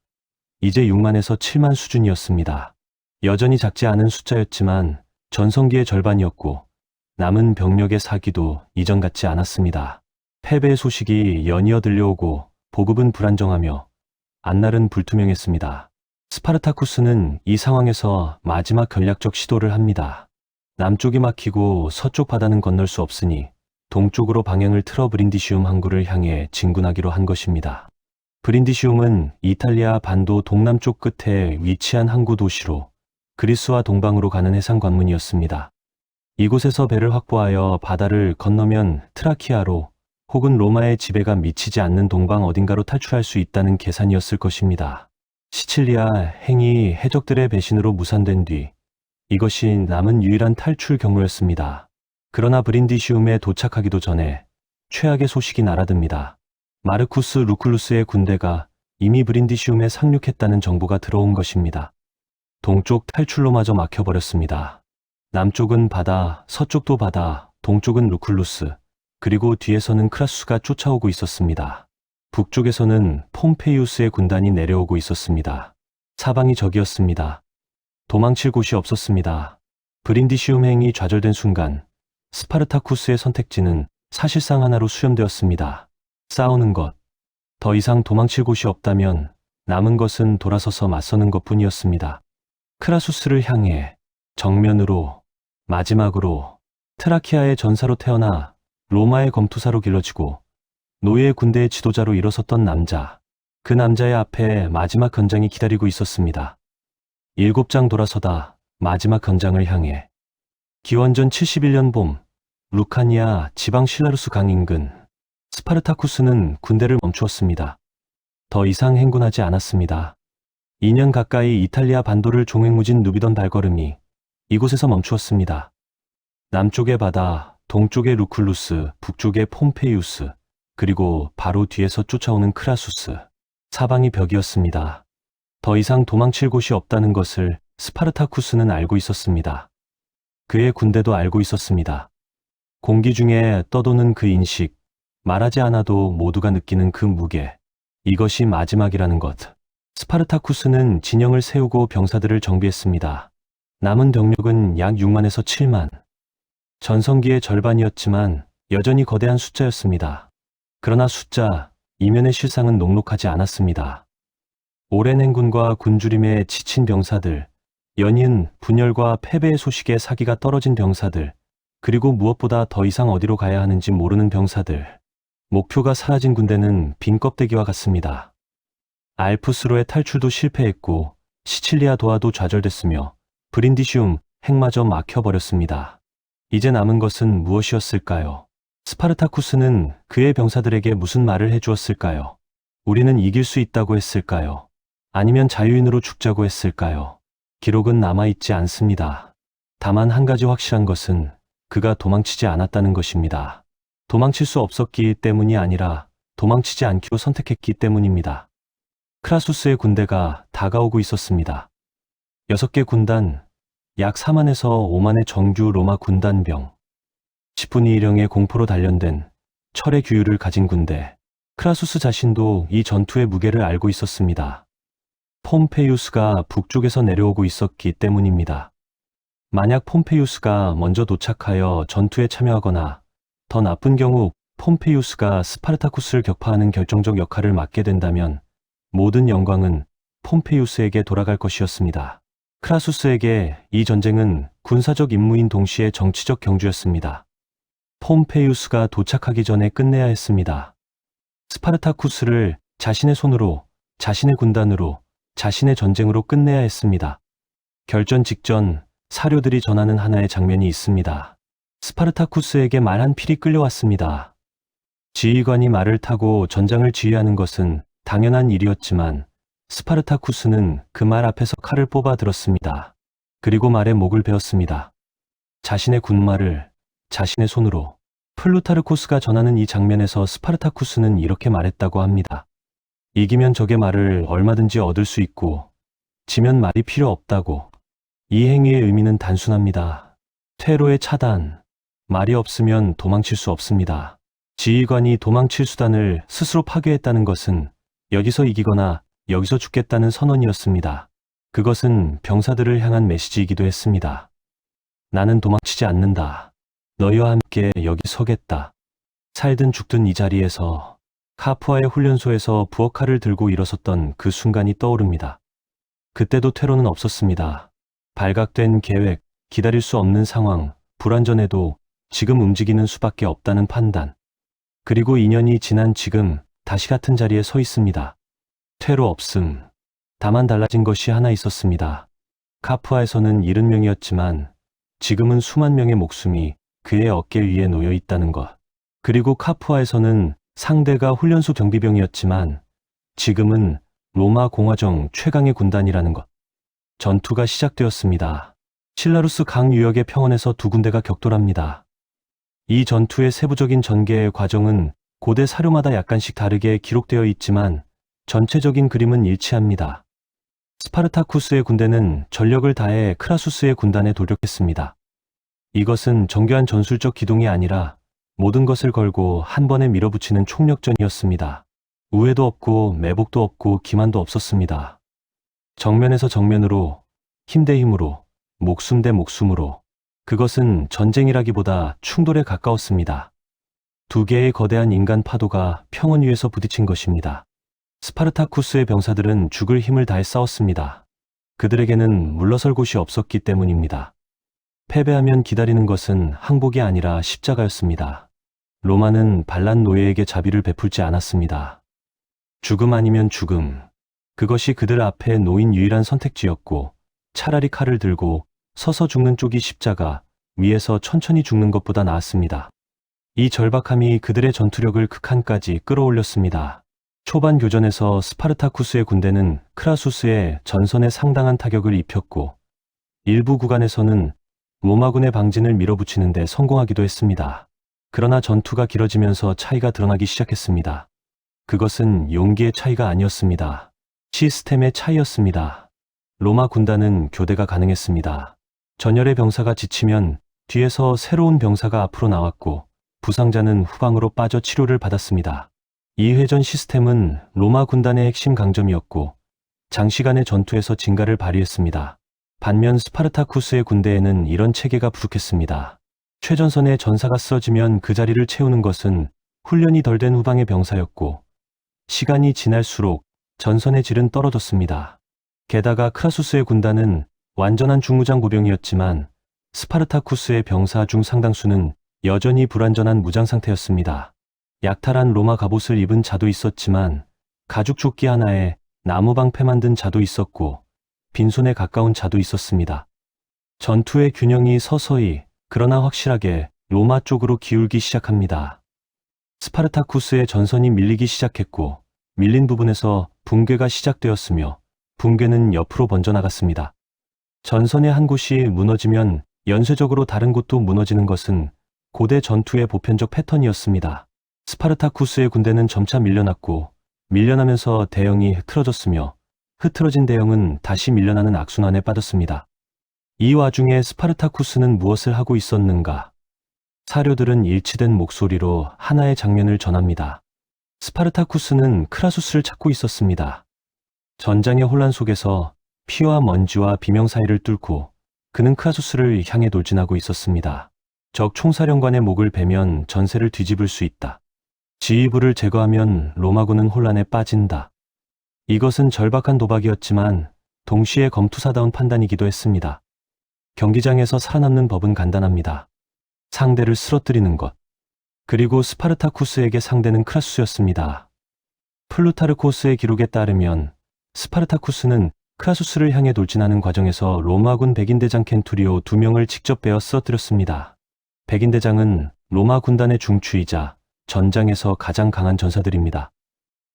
이제 6만에서 7만 수준이었습니다. 여전히 작지 않은 숫자였지만 전성기의 절반이었고 남은 병력의 사기도 이전 같지 않았습니다. 패배의 소식이 연이어 들려오고 보급은 불안정하며 앞날은 불투명했습니다. 스파르타쿠스는 이 상황에서 마지막 전략적 시도를 합니다. 남쪽이 막히고 서쪽 바다는 건널 수 없으니 동쪽으로 방향을 틀어 브린디시움 항구를 향해 진군하기로 한 것입니다. 브린디시움은 이탈리아 반도 동남쪽 끝에 위치한 항구 도시로 그리스와 동방으로 가는 해상 관문이었습니다. 이곳에서 배를 확보하여 바다를 건너면 트라키아로 혹은 로마의 지배가 미치지 않는 동방 어딘가로 탈출할 수 있다는 계산이었을 것입니다. 시칠리아 행이 해적들의 배신으로 무산된 뒤 이것이 남은 유일한 탈출 경로였습니다. 그러나 브린디시움에 도착하기도 전에 최악의 소식이 날아듭니다. 마르쿠스 루쿨루스의 군대가 이미 브린디시움에 상륙했다는 정보가 들어온 것입니다. 동쪽 탈출로마저 막혀버렸습니다. 남쪽은 바다, 서쪽도 바다, 동쪽은 루쿨루스, 그리고 뒤에서는 크라수스가 쫓아오고 있었습니다. 북쪽에서는 폼페이우스의 군단이 내려오고 있었습니다. 사방이 적이었습니다. 도망칠 곳이 없었습니다. 브린디시움 행이 좌절된 순간 스파르타쿠스의 선택지는 사실상 하나로 수렴되었습니다. 싸우는 것. 더 이상 도망칠 곳이 없다면 남은 것은 돌아서서 맞서는 것뿐이었습니다. 크라수스를 향해 정면으로 마지막으로 트라키아의 전사로 태어나 로마의 검투사로 길러지고 노예 군대의 지도자로 일어섰던 남자. 그 남자의 앞에 마지막 전장이 기다리고 있었습니다. 7장 돌아서다 마지막 전장을 향해. 기원전 71년 봄 루카니아 지방 실라루스 강 인근 스파르타쿠스는 군대를 멈추었습니다. 더 이상 행군하지 않았습니다. 2년 가까이 이탈리아 반도를 종횡무진 누비던 발걸음이 이곳에서 멈추었습니다. 남쪽의 바다, 동쪽의 루쿨루스, 북쪽의 폼페이우스, 그리고 바로 뒤에서 쫓아오는 크라수스. 사방이 벽이었습니다. 더 이상 도망칠 곳이 없다는 것을 스파르타쿠스는 알고 있었습니다. 그의 군대도 알고 있었습니다. 공기 중에 떠도는 그 인식, 말하지 않아도 모두가 느끼는 그 무게. 이것이 마지막이라는 것. 스파르타쿠스는 진영을 세우고 병사들을 정비했습니다. 남은 병력은 약 6만에서 7만. 전성기의 절반이었지만 여전히 거대한 숫자였습니다. 그러나 숫자 이면의 실상은 녹록하지 않았습니다. 오랜 행군과 굶주림에 지친 병사들, 연이은 분열과 패배의 소식에 사기가 떨어진 병사들, 그리고 무엇보다 더 이상 어디로 가야 하는지 모르는 병사들. 목표가 사라진 군대는 빈 껍데기와 같습니다. 알프스로의 탈출도 실패했고 시칠리아 도하도 좌절됐으며 브린디시움 행마저 막혀버렸습니다. 이제 남은 것은 무엇이었을까요? 스파르타쿠스는 그의 병사들에게 무슨 말을 해주었을까요? 우리는 이길 수 있다고 했을까요? 아니면 자유인으로 죽자고 했을까요? 기록은 남아있지 않습니다. 다만 한 가지 확실한 것은 그가 도망치지 않았다는 것입니다. 도망칠 수 없었기 때문이 아니라 도망치지 않기로 선택했기 때문입니다. 크라수스의 군대가 다가오고 있었습니다. 6개 군단, 약 4만에서 5만의 정규 로마 군단병. 10분이 1형의 공포로 단련된 철의 규율을 가진 군대. 크라수스 자신도 이 전투의 무게를 알고 있었습니다. 폼페이우스가 북쪽에서 내려오고 있었기 때문입니다. 만약 폼페이우스가 먼저 도착하여 전투에 참여하거나 더 나쁜 경우 폼페이우스가 스파르타쿠스를 격파하는 결정적 역할을 맡게 된다면 모든 영광은 폼페이우스에게 돌아갈 것이었습니다. 크라수스에게 이 전쟁은 군사적 임무인 동시에 정치적 경주였습니다. 폼페이우스가 도착하기 전에 끝내야 했습니다. 스파르타쿠스를 자신의 손으로, 자신의 군단으로, 자신의 전쟁으로 끝내야 했습니다. 결전 직전 사료들이 전하는 하나의 장면이 있습니다. 스파르타쿠스에게 말 한 필이 끌려왔습니다. 지휘관이 말을 타고 전장을 지휘하는 것은 당연한 일이었지만 스파르타쿠스는 그 말 앞에서 칼을 뽑아 들었습니다. 그리고 말의 목을 베었습니다. 자신의 군말을 자신의 손으로. 플루타르코스가 전하는 이 장면에서 스파르타쿠스는 이렇게 말했다고 합니다. 이기면 적의 말을 얼마든지 얻을 수 있고 지면 말이 필요 없다고. 이 행위의 의미는 단순합니다. 퇴로의 차단. 말이 없으면 도망칠 수 없습니다. 지휘관이 도망칠 수단을 스스로 파괴했다는 것은 여기서 이기거나 여기서 죽겠다는 선언이었습니다. 그것은 병사들을 향한 메시지이기도 했습니다. 나는 도망치지 않는다. 너희와 함께 여기 서겠다. 살든 죽든 이 자리에서. 카프아의 훈련소에서 부엌칼을 들고 일어섰던 그 순간이 떠오릅니다. 그때도 퇴로는 없었습니다. 발각된 계획, 기다릴 수 없는 상황, 불완전해도 지금 움직이는 수밖에 없다는 판단. 그리고 2년이 지난 지금 다시 같은 자리에 서 있습니다. 퇴로 없음. 다만 달라진 것이 하나 있었습니다. 카프아에서는 70명이었지만 지금은 수만 명의 목숨이 그의 어깨 위에 놓여 있다는 것. 그리고 카프아에서는 상대가 훈련소 경비병이었지만 지금은 로마 공화정 최강의 군단이라는 것. 전투가 시작되었습니다. 실라루스 강 유역의 평원에서 두 군대가 격돌합니다. 이 전투의 세부적인 전개의 과정은 고대 사료마다 약간씩 다르게 기록되어 있지만 전체적인 그림은 일치합니다. 스파르타쿠스의 군대는 전력을 다해 크라수스의 군단에 돌격했습니다. 이것은 정교한 전술적 기동이 아니라 모든 것을 걸고 한 번에 밀어붙이는 총력전이었습니다. 우회도 없고 매복도 없고 기만도 없었습니다. 정면에서 정면으로, 힘 대 힘으로, 목숨 대 목숨으로. 그것은 전쟁이라기보다 충돌에 가까웠습니다. 두 개의 거대한 인간 파도가 평원 위에서 부딪힌 것입니다. 스파르타쿠스의 병사들은 죽을 힘을 다해 싸웠습니다. 그들에게는 물러설 곳이 없었기 때문입니다. 패배하면 기다리는 것은 항복이 아니라 십자가였습니다. 로마는 반란 노예에게 자비를 베풀지 않았습니다. 죽음 아니면 죽음. 그것이 그들 앞에 놓인 유일한 선택지였고 차라리 칼을 들고 서서 죽는 쪽이 십자가 위에서 천천히 죽는 것보다 나았습니다. 이 절박함이 그들의 전투력을 극한까지 끌어올렸습니다. 초반 교전에서 스파르타쿠스의 군대는 크라수스의 전선에 상당한 타격을 입혔고 일부 구간에서는 로마군의 방진을 밀어붙이는 데 성공하기도 했습니다. 그러나 전투가 길어지면서 차이가 드러나기 시작했습니다. 그것은 용기의 차이가 아니었습니다. 시스템의 차이였습니다. 로마 군단은 교대가 가능했습니다. 전열의 병사가 지치면 뒤에서 새로운 병사가 앞으로 나왔고 부상자는 후방으로 빠져 치료를 받았습니다. 이 회전 시스템은 로마 군단의 핵심 강점이었고 장시간의 전투에서 진가를 발휘했습니다. 반면 스파르타쿠스의 군대에는 이런 체계가 부족했습니다. 최전선의 전사가 쓰러지면 그 자리를 채우는 것은 훈련이 덜 된 후방의 병사였고 시간이 지날수록 전선의 질은 떨어졌습니다. 게다가 크라수스의 군단은 완전한 중무장 보병이었지만 스파르타쿠스의 병사 중 상당수는 여전히 불완전한 무장 상태였습니다. 약탈한 로마 갑옷을 입은 자도 있었지만 가죽 조끼 하나에 나무 방패 만든 자도 있었고 빈손에 가까운 자도 있었습니다. 전투의 균형이 서서히 그러나 확실하게 로마 쪽으로 기울기 시작합니다. 스파르타쿠스의 전선이 밀리기 시작했고 밀린 부분에서 붕괴가 시작되었으며 붕괴는 옆으로 번져나갔습니다. 전선의 한 곳이 무너지면 연쇄적으로 다른 곳도 무너지는 것은 고대 전투의 보편적 패턴이었습니다. 스파르타쿠스의 군대는 점차 밀려났고 밀려나면서 대형이 흐트러졌으며 흐트러진 대형은 다시 밀려나는 악순환에 빠졌습니다. 이 와중에 스파르타쿠스는 무엇을 하고 있었는가? 사료들은 일치된 목소리로 하나의 장면을 전합니다. 스파르타쿠스는 크라수스를 찾고 있었습니다. 전장의 혼란 속에서 피와 먼지와 비명 사이를 뚫고 그는 크라수스를 향해 돌진하고 있었습니다. 적 총사령관의 목을 베면 전세를 뒤집을 수 있다. 지휘부를 제거하면 로마군은 혼란에 빠진다. 이것은 절박한 도박이었지만 동시에 검투사다운 판단이기도 했습니다. 경기장에서 살아남는 법은 간단합니다. 상대를 쓰러뜨리는 것. 그리고 스파르타쿠스에게 상대는 크라수스였습니다. 플루타르코스의 기록에 따르면 스파르타쿠스는 크라수스를 향해 돌진하는 과정에서 로마군 백인대장 켄투리오 2명을 직접 베어 쓰러뜨렸습니다. 백인대장은 로마 군단의 중추이자 전장에서 가장 강한 전사들입니다.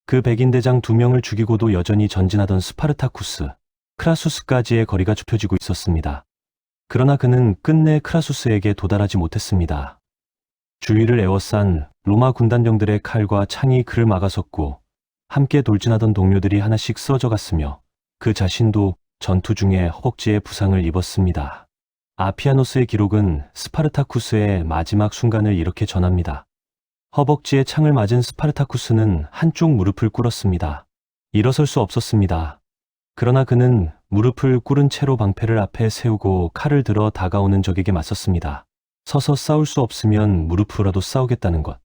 그 백인대장 2명을 죽이고도 여전히 전진하던 스파르타쿠스, 크라수스까지의 거리가 좁혀지고 있었습니다. 그러나 그는 끝내 크라수스에게 도달하지 못했습니다. 주위를 에워싼 로마 군단병들의 칼과 창이 그를 막아섰고 함께 돌진하던 동료들이 하나씩 쓰러져 갔으며 그 자신도 전투 중에 허벅지에 부상을 입었습니다. 아피아노스의 기록은 스파르타쿠스의 마지막 순간을 이렇게 전합니다. 허벅지에 창을 맞은 스파르타쿠스는 한쪽 무릎을 꿇었습니다. 일어설 수 없었습니다. 그러나 그는 무릎을 꿇은 채로 방패를 앞에 세우고 칼을 들어 다가오는 적에게 맞섰습니다. 서서 싸울 수 없으면 무릎으로라도 싸우겠다는 것.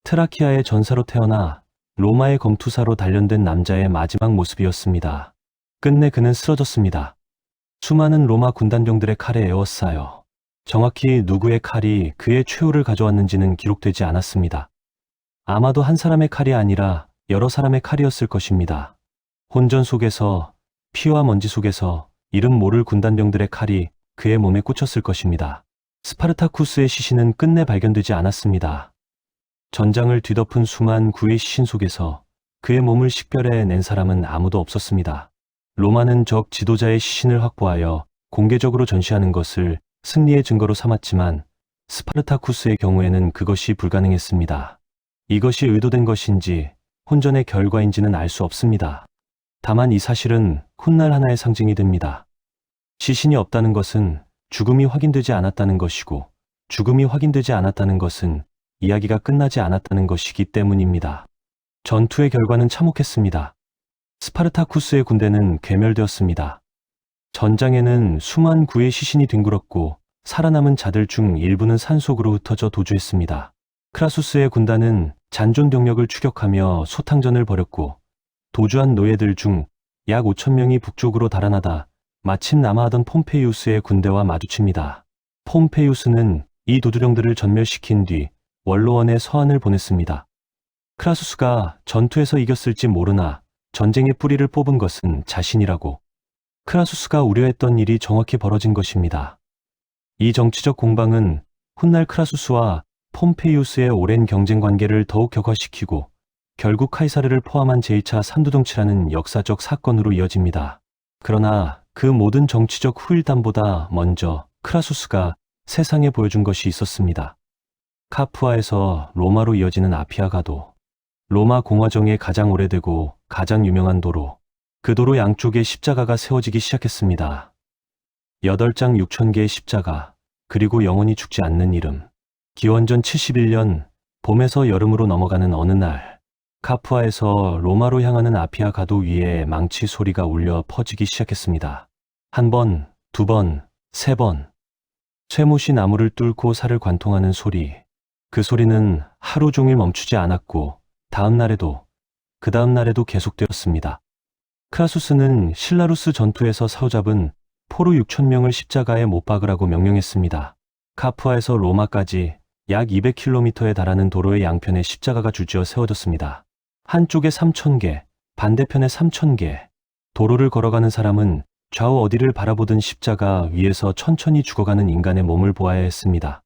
트라키아의 전사로 태어나 로마의 검투사로 단련된 남자의 마지막 모습이었습니다. 끝내 그는 쓰러졌습니다. 수많은 로마 군단병들의 칼에 에워싸여 정확히 누구의 칼이 그의 최후를 가져왔는지는 기록되지 않았습니다. 아마도 한 사람의 칼이 아니라 여러 사람의 칼이었을 것입니다. 혼전 속에서, 피와 먼지 속에서 이름 모를 군단병들의 칼이 그의 몸에 꽂혔을 것입니다. 스파르타쿠스의 시신은 끝내 발견되지 않았습니다. 전장을 뒤덮은 수만 구의 시신 속에서 그의 몸을 식별해낸 사람은 아무도 없었습니다. 로마는 적 지도자의 시신을 확보하여 공개적으로 전시하는 것을 승리의 증거로 삼았지만 스파르타쿠스의 경우에는 그것이 불가능했습니다. 이것이 의도된 것인지 혼전의 결과인지는 알 수 없습니다. 다만 이 사실은 훗날 하나의 상징이 됩니다. 시신이 없다는 것은 죽음이 확인되지 않았다는 것이고 죽음이 확인되지 않았다는 것은 이야기가 끝나지 않았다는 것이기 때문입니다. 전투의 결과는 참혹했습니다. 스파르타쿠스의 군대는 괴멸되었습니다. 전장에는 수만 구의 시신이 뒹굴었고 살아남은 자들 중 일부는 산속으로 흩어져 도주했습니다. 크라수스의 군단은 잔존 병력을 추격하며 소탕전을 벌였고 도주한 노예들 중 약 5,000명이 북쪽으로 달아나다 마침 남아하던 폼페이우스의 군대와 마주칩니다. 폼페이우스는 이 도주령들을 전멸시킨 뒤 원로원에 서한을 보냈습니다. 크라수스가 전투에서 이겼을지 모르나 전쟁의 뿌리를 뽑은 것은 자신이라고. 크라수스가 우려했던 일이 정확히 벌어진 것입니다. 이 정치적 공방은 훗날 크라수스와 폼페이우스의 오랜 경쟁 관계를 더욱 격화시키고 결국 카이사르를 포함한 제2차 산두동치라는 역사적 사건으로 이어집니다. 그러나 그 모든 정치적 후일담보다 먼저 크라수스가 세상에 보여준 것이 있었습니다. 카푸아에서 로마로 이어지는 아피아가도, 로마 공화정의 가장 오래되고 가장 유명한 도로, 그 도로 양쪽에 십자가가 세워지기 시작했습니다. 8장 6,000개의 십자가, 그리고 영원히 죽지 않는 이름. 기원전 71년 봄에서 여름으로 넘어가는 어느 날, 카푸아에서 로마로 향하는 아피아 가도 위에 망치 소리가 울려 퍼지기 시작했습니다. 한 번, 두 번, 세 번. 쇠못이 나무를 뚫고 살을 관통하는 소리. 그 소리는 하루 종일 멈추지 않았고 다음 날에도, 그 다음 날에도 계속되었습니다. 크라수스는 실라루스 전투에서 사로잡은 포로 6,000명을 십자가에 못 박으라고 명령했습니다. 카푸아에서 로마까지 약 200km에 달하는 도로의 양편에 십자가가 줄지어 세워졌습니다. 한쪽에 3,000개, 반대편에 3,000개. 도로를 걸어가는 사람은 좌우 어디를 바라보든 십자가 위에서 천천히 죽어가는 인간의 몸을 보아야 했습니다.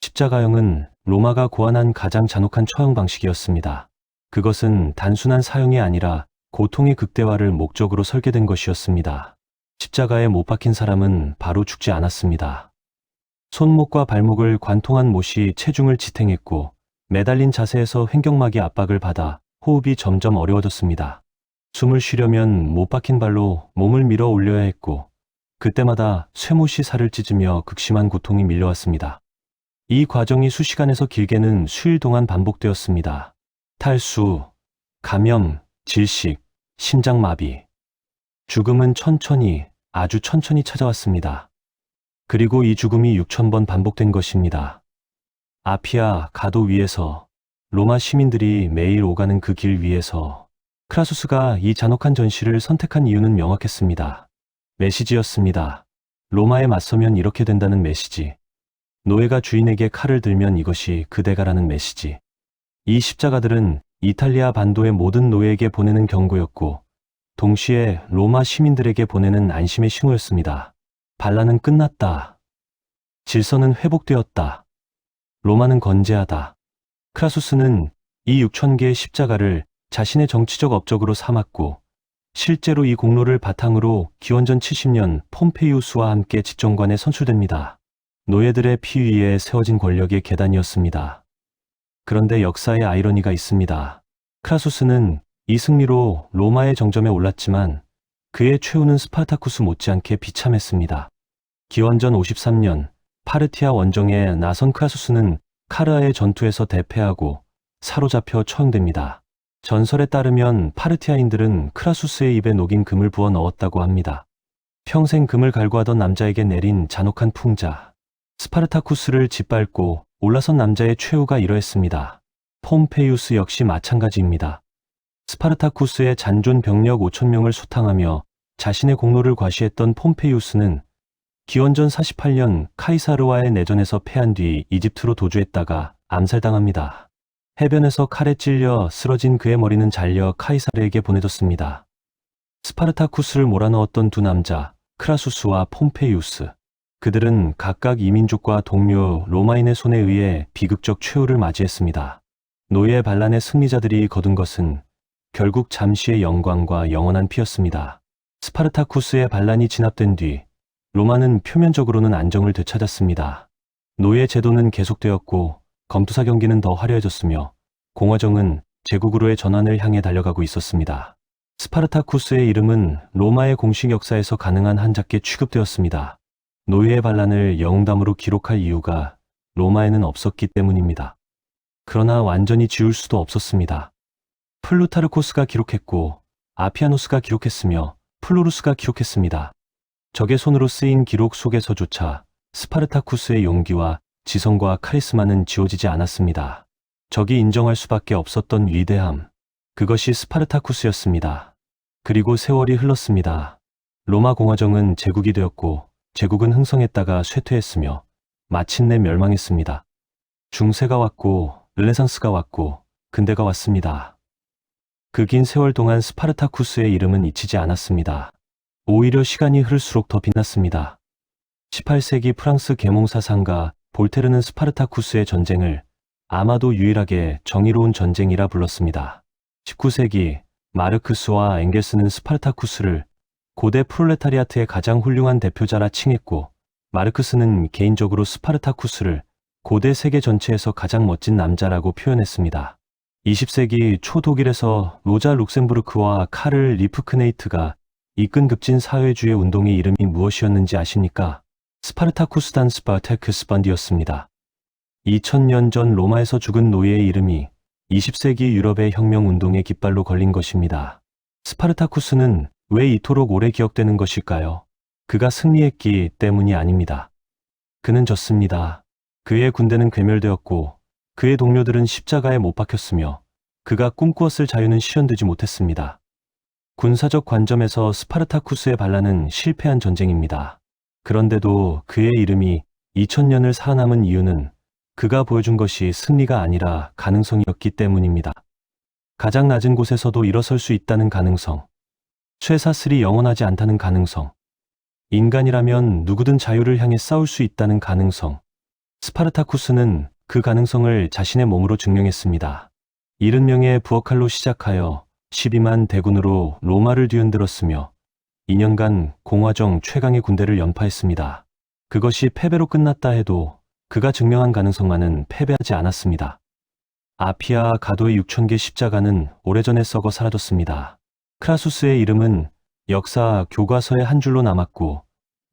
십자가형은 로마가 고안한 가장 잔혹한 처형 방식이었습니다. 그것은 단순한 사형이 아니라 고통의 극대화를 목적으로 설계된 것이었습니다. 십자가에 못 박힌 사람은 바로 죽지 않았습니다. 손목과 발목을 관통한 못이 체중을 지탱했고 매달린 자세에서 횡격막이 압박을 받아 호흡이 점점 어려워졌습니다. 숨을 쉬려면 못 박힌 발로 몸을 밀어 올려야 했고 그때마다 쇠못이 살을 찢으며 극심한 고통이 밀려왔습니다. 이 과정이 수시간에서 길게는 수일 동안 반복되었습니다. 탈수, 감염, 질식, 심장마비. 죽음은 천천히, 아주 천천히 찾아왔습니다. 그리고 이 죽음이 6,000번 반복된 것입니다. 아피아 가도 위에서, 로마 시민들이 매일 오가는 그 길 위에서 크라수스가 이 잔혹한 전시를 선택한 이유는 명확했습니다. 메시지였습니다. 로마에 맞서면 이렇게 된다는 메시지. 노예가 주인에게 칼을 들면 이것이 그대가라는 메시지. 이 십자가들은 이탈리아 반도의 모든 노예에게 보내는 경고였고, 동시에 로마 시민들에게 보내는 안심의 신호였습니다. 반란은 끝났다. 질서는 회복되었다. 로마는 건재하다. 크라수스는 이 6,000개의 십자가를 자신의 정치적 업적으로 삼았고, 실제로 이 공로를 바탕으로 기원전 70년 폼페이우스와 함께 집정관에 선출됩니다. 노예들의 피 위에 세워진 권력의 계단이었습니다. 그런데 역사에 아이러니가 있습니다. 크라수스는 이 승리로 로마의 정점에 올랐지만 그의 최후는 스파르타쿠스 못지않게 비참했습니다. 기원전 53년 파르티아 원정에 나선 크라수스는 카르아의 전투에서 대패하고 사로잡혀 처형됩니다. 전설에 따르면 파르티아인들은 크라수스의 입에 녹인 금을 부어 넣었다고 합니다. 평생 금을 갈구하던 남자에게 내린 잔혹한 풍자. 스파르타쿠스를 짓밟고 올라선 남자의 최후가 이러했습니다. 폼페이우스 역시 마찬가지입니다. 스파르타쿠스의 잔존 병력 5,000명을 소탕하며 자신의 공로를 과시했던 폼페이우스는 기원전 48년 카이사르와의 내전에서 패한 뒤 이집트로 도주했다가 암살당합니다. 해변에서 칼에 찔려 쓰러진 그의 머리는 잘려 카이사르에게 보내졌습니다. 스파르타쿠스를 몰아넣었던 두 남자, 크라수스와 폼페이우스. 그들은 각각 이민족과 동료 로마인의 손에 의해 비극적 최후를 맞이했습니다. 노예 반란의 승리자들이 거둔 것은 결국 잠시의 영광과 영원한 피였습니다. 스파르타쿠스의 반란이 진압된 뒤 로마는 표면적으로는 안정을 되찾았습니다. 노예 제도는 계속되었고 검투사 경기는 더 화려해졌으며 공화정은 제국으로의 전환을 향해 달려가고 있었습니다. 스파르타쿠스의 이름은 로마의 공식 역사에서 가능한 한 작게 취급되었습니다. 노예의 반란을 영웅담으로 기록할 이유가 로마에는 없었기 때문입니다. 그러나 완전히 지울 수도 없었습니다. 플루타르코스가 기록했고 아피아누스가 기록했으며 플로루스가 기록했습니다. 적의 손으로 쓰인 기록 속에서조차 스파르타쿠스의 용기와 지성과 카리스마는 지워지지 않았습니다. 적이 인정할 수밖에 없었던 위대함, 그것이 스파르타쿠스였습니다. 그리고 세월이 흘렀습니다. 로마 공화정은 제국이 되었고 제국은 흥성했다가 쇠퇴했으며 마침내 멸망했습니다. 중세가 왔고 르네상스가 왔고 근대가 왔습니다. 그 긴 세월 동안 스파르타쿠스의 이름은 잊히지 않았습니다. 오히려 시간이 흐를수록 더 빛났습니다. 18세기 프랑스 계몽사상가 볼테르는 스파르타쿠스의 전쟁을 아마도 유일하게 정의로운 전쟁이라 불렀습니다. 19세기 마르크스와 엥겔스는 스파르타쿠스를 고대 프롤레타리아트의 가장 훌륭한 대표자라 칭했고, 마르크스는 개인적으로 스파르타쿠스를 고대 세계 전체에서 가장 멋진 남자라고 표현했습니다. 20세기 초 독일에서 로자 룩셈부르크와 카를 리프크네이트가 이끈 급진 사회주의 운동의 이름이 무엇이었는지 아십니까? 스파르타쿠스단 스파르타쿠스반디였습니다. 2000년 전 로마에서 죽은 노예의 이름이 20세기 유럽의 혁명운동의 깃발로 걸린 것입니다. 스파르타쿠스는 왜 이토록 오래 기억되는 것일까요? 그가 승리했기 때문이 아닙니다. 그는 졌습니다. 그의 군대는 괴멸되었고 그의 동료들은 십자가에 못 박혔으며 그가 꿈꾸었을 자유는 실현되지 못했습니다. 군사적 관점에서 스파르타쿠스의 반란은 실패한 전쟁입니다. 그런데도 그의 이름이 2000년을 살아남은 이유는 그가 보여준 것이 승리가 아니라 가능성이었기 때문입니다. 가장 낮은 곳에서도 일어설 수 있다는 가능성, 쇠사슬이 영원하지 않다는 가능성, 인간이라면 누구든 자유를 향해 싸울 수 있다는 가능성. 스파르타쿠스는 그 가능성을 자신의 몸으로 증명했습니다. 70명의 부엌칼로 시작하여 12만 대군으로 로마를 뒤흔들었으며 2년간 공화정 최강의 군대를 연파했습니다. 그것이 패배로 끝났다 해도 그가 증명한 가능성만은 패배하지 않았습니다. 아피아 가도의 6,000개 십자가는 오래전에 썩어 사라졌습니다. 크라수스의 이름은 역사 교과서의 한 줄로 남았고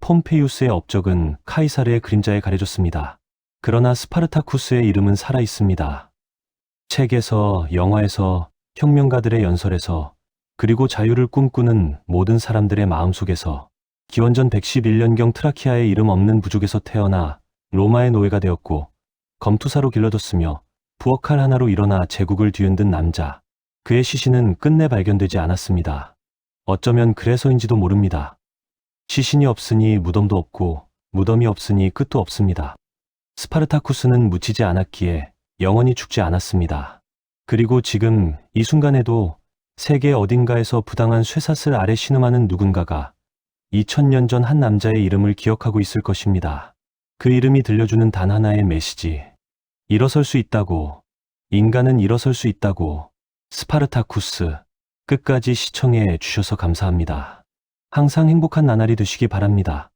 폼페이우스의 업적은 카이사르의 그림자에 가려졌습니다. 그러나 스파르타쿠스의 이름은 살아 있습니다. 책에서, 영화에서, 혁명가들의 연설에서, 그리고 자유를 꿈꾸는 모든 사람들의 마음속에서 기원전 111년경 트라키아의 이름 없는 부족에서 태어나 로마의 노예가 되었고 검투사로 길러졌으며 부엌칼 하나로 일어나 제국을 뒤흔든 남자. 그의 시신은 끝내 발견되지 않았습니다. 어쩌면 그래서인지도 모릅니다. 시신이 없으니 무덤도 없고 무덤이 없으니 끝도 없습니다. 스파르타쿠스는 묻히지 않았기에 영원히 죽지 않았습니다. 그리고 지금 이 순간에도 세계 어딘가에서 부당한 쇠사슬 아래 신음하는 누군가가 2000년 전 한 남자의 이름을 기억하고 있을 것입니다. 그 이름이 들려주는 단 하나의 메시지. 일어설 수 있다고. 인간은 일어설 수 있다고. 스파르타쿠스. 끝까지 시청해 주셔서 감사합니다. 항상 행복한 나날이 되시기 바랍니다.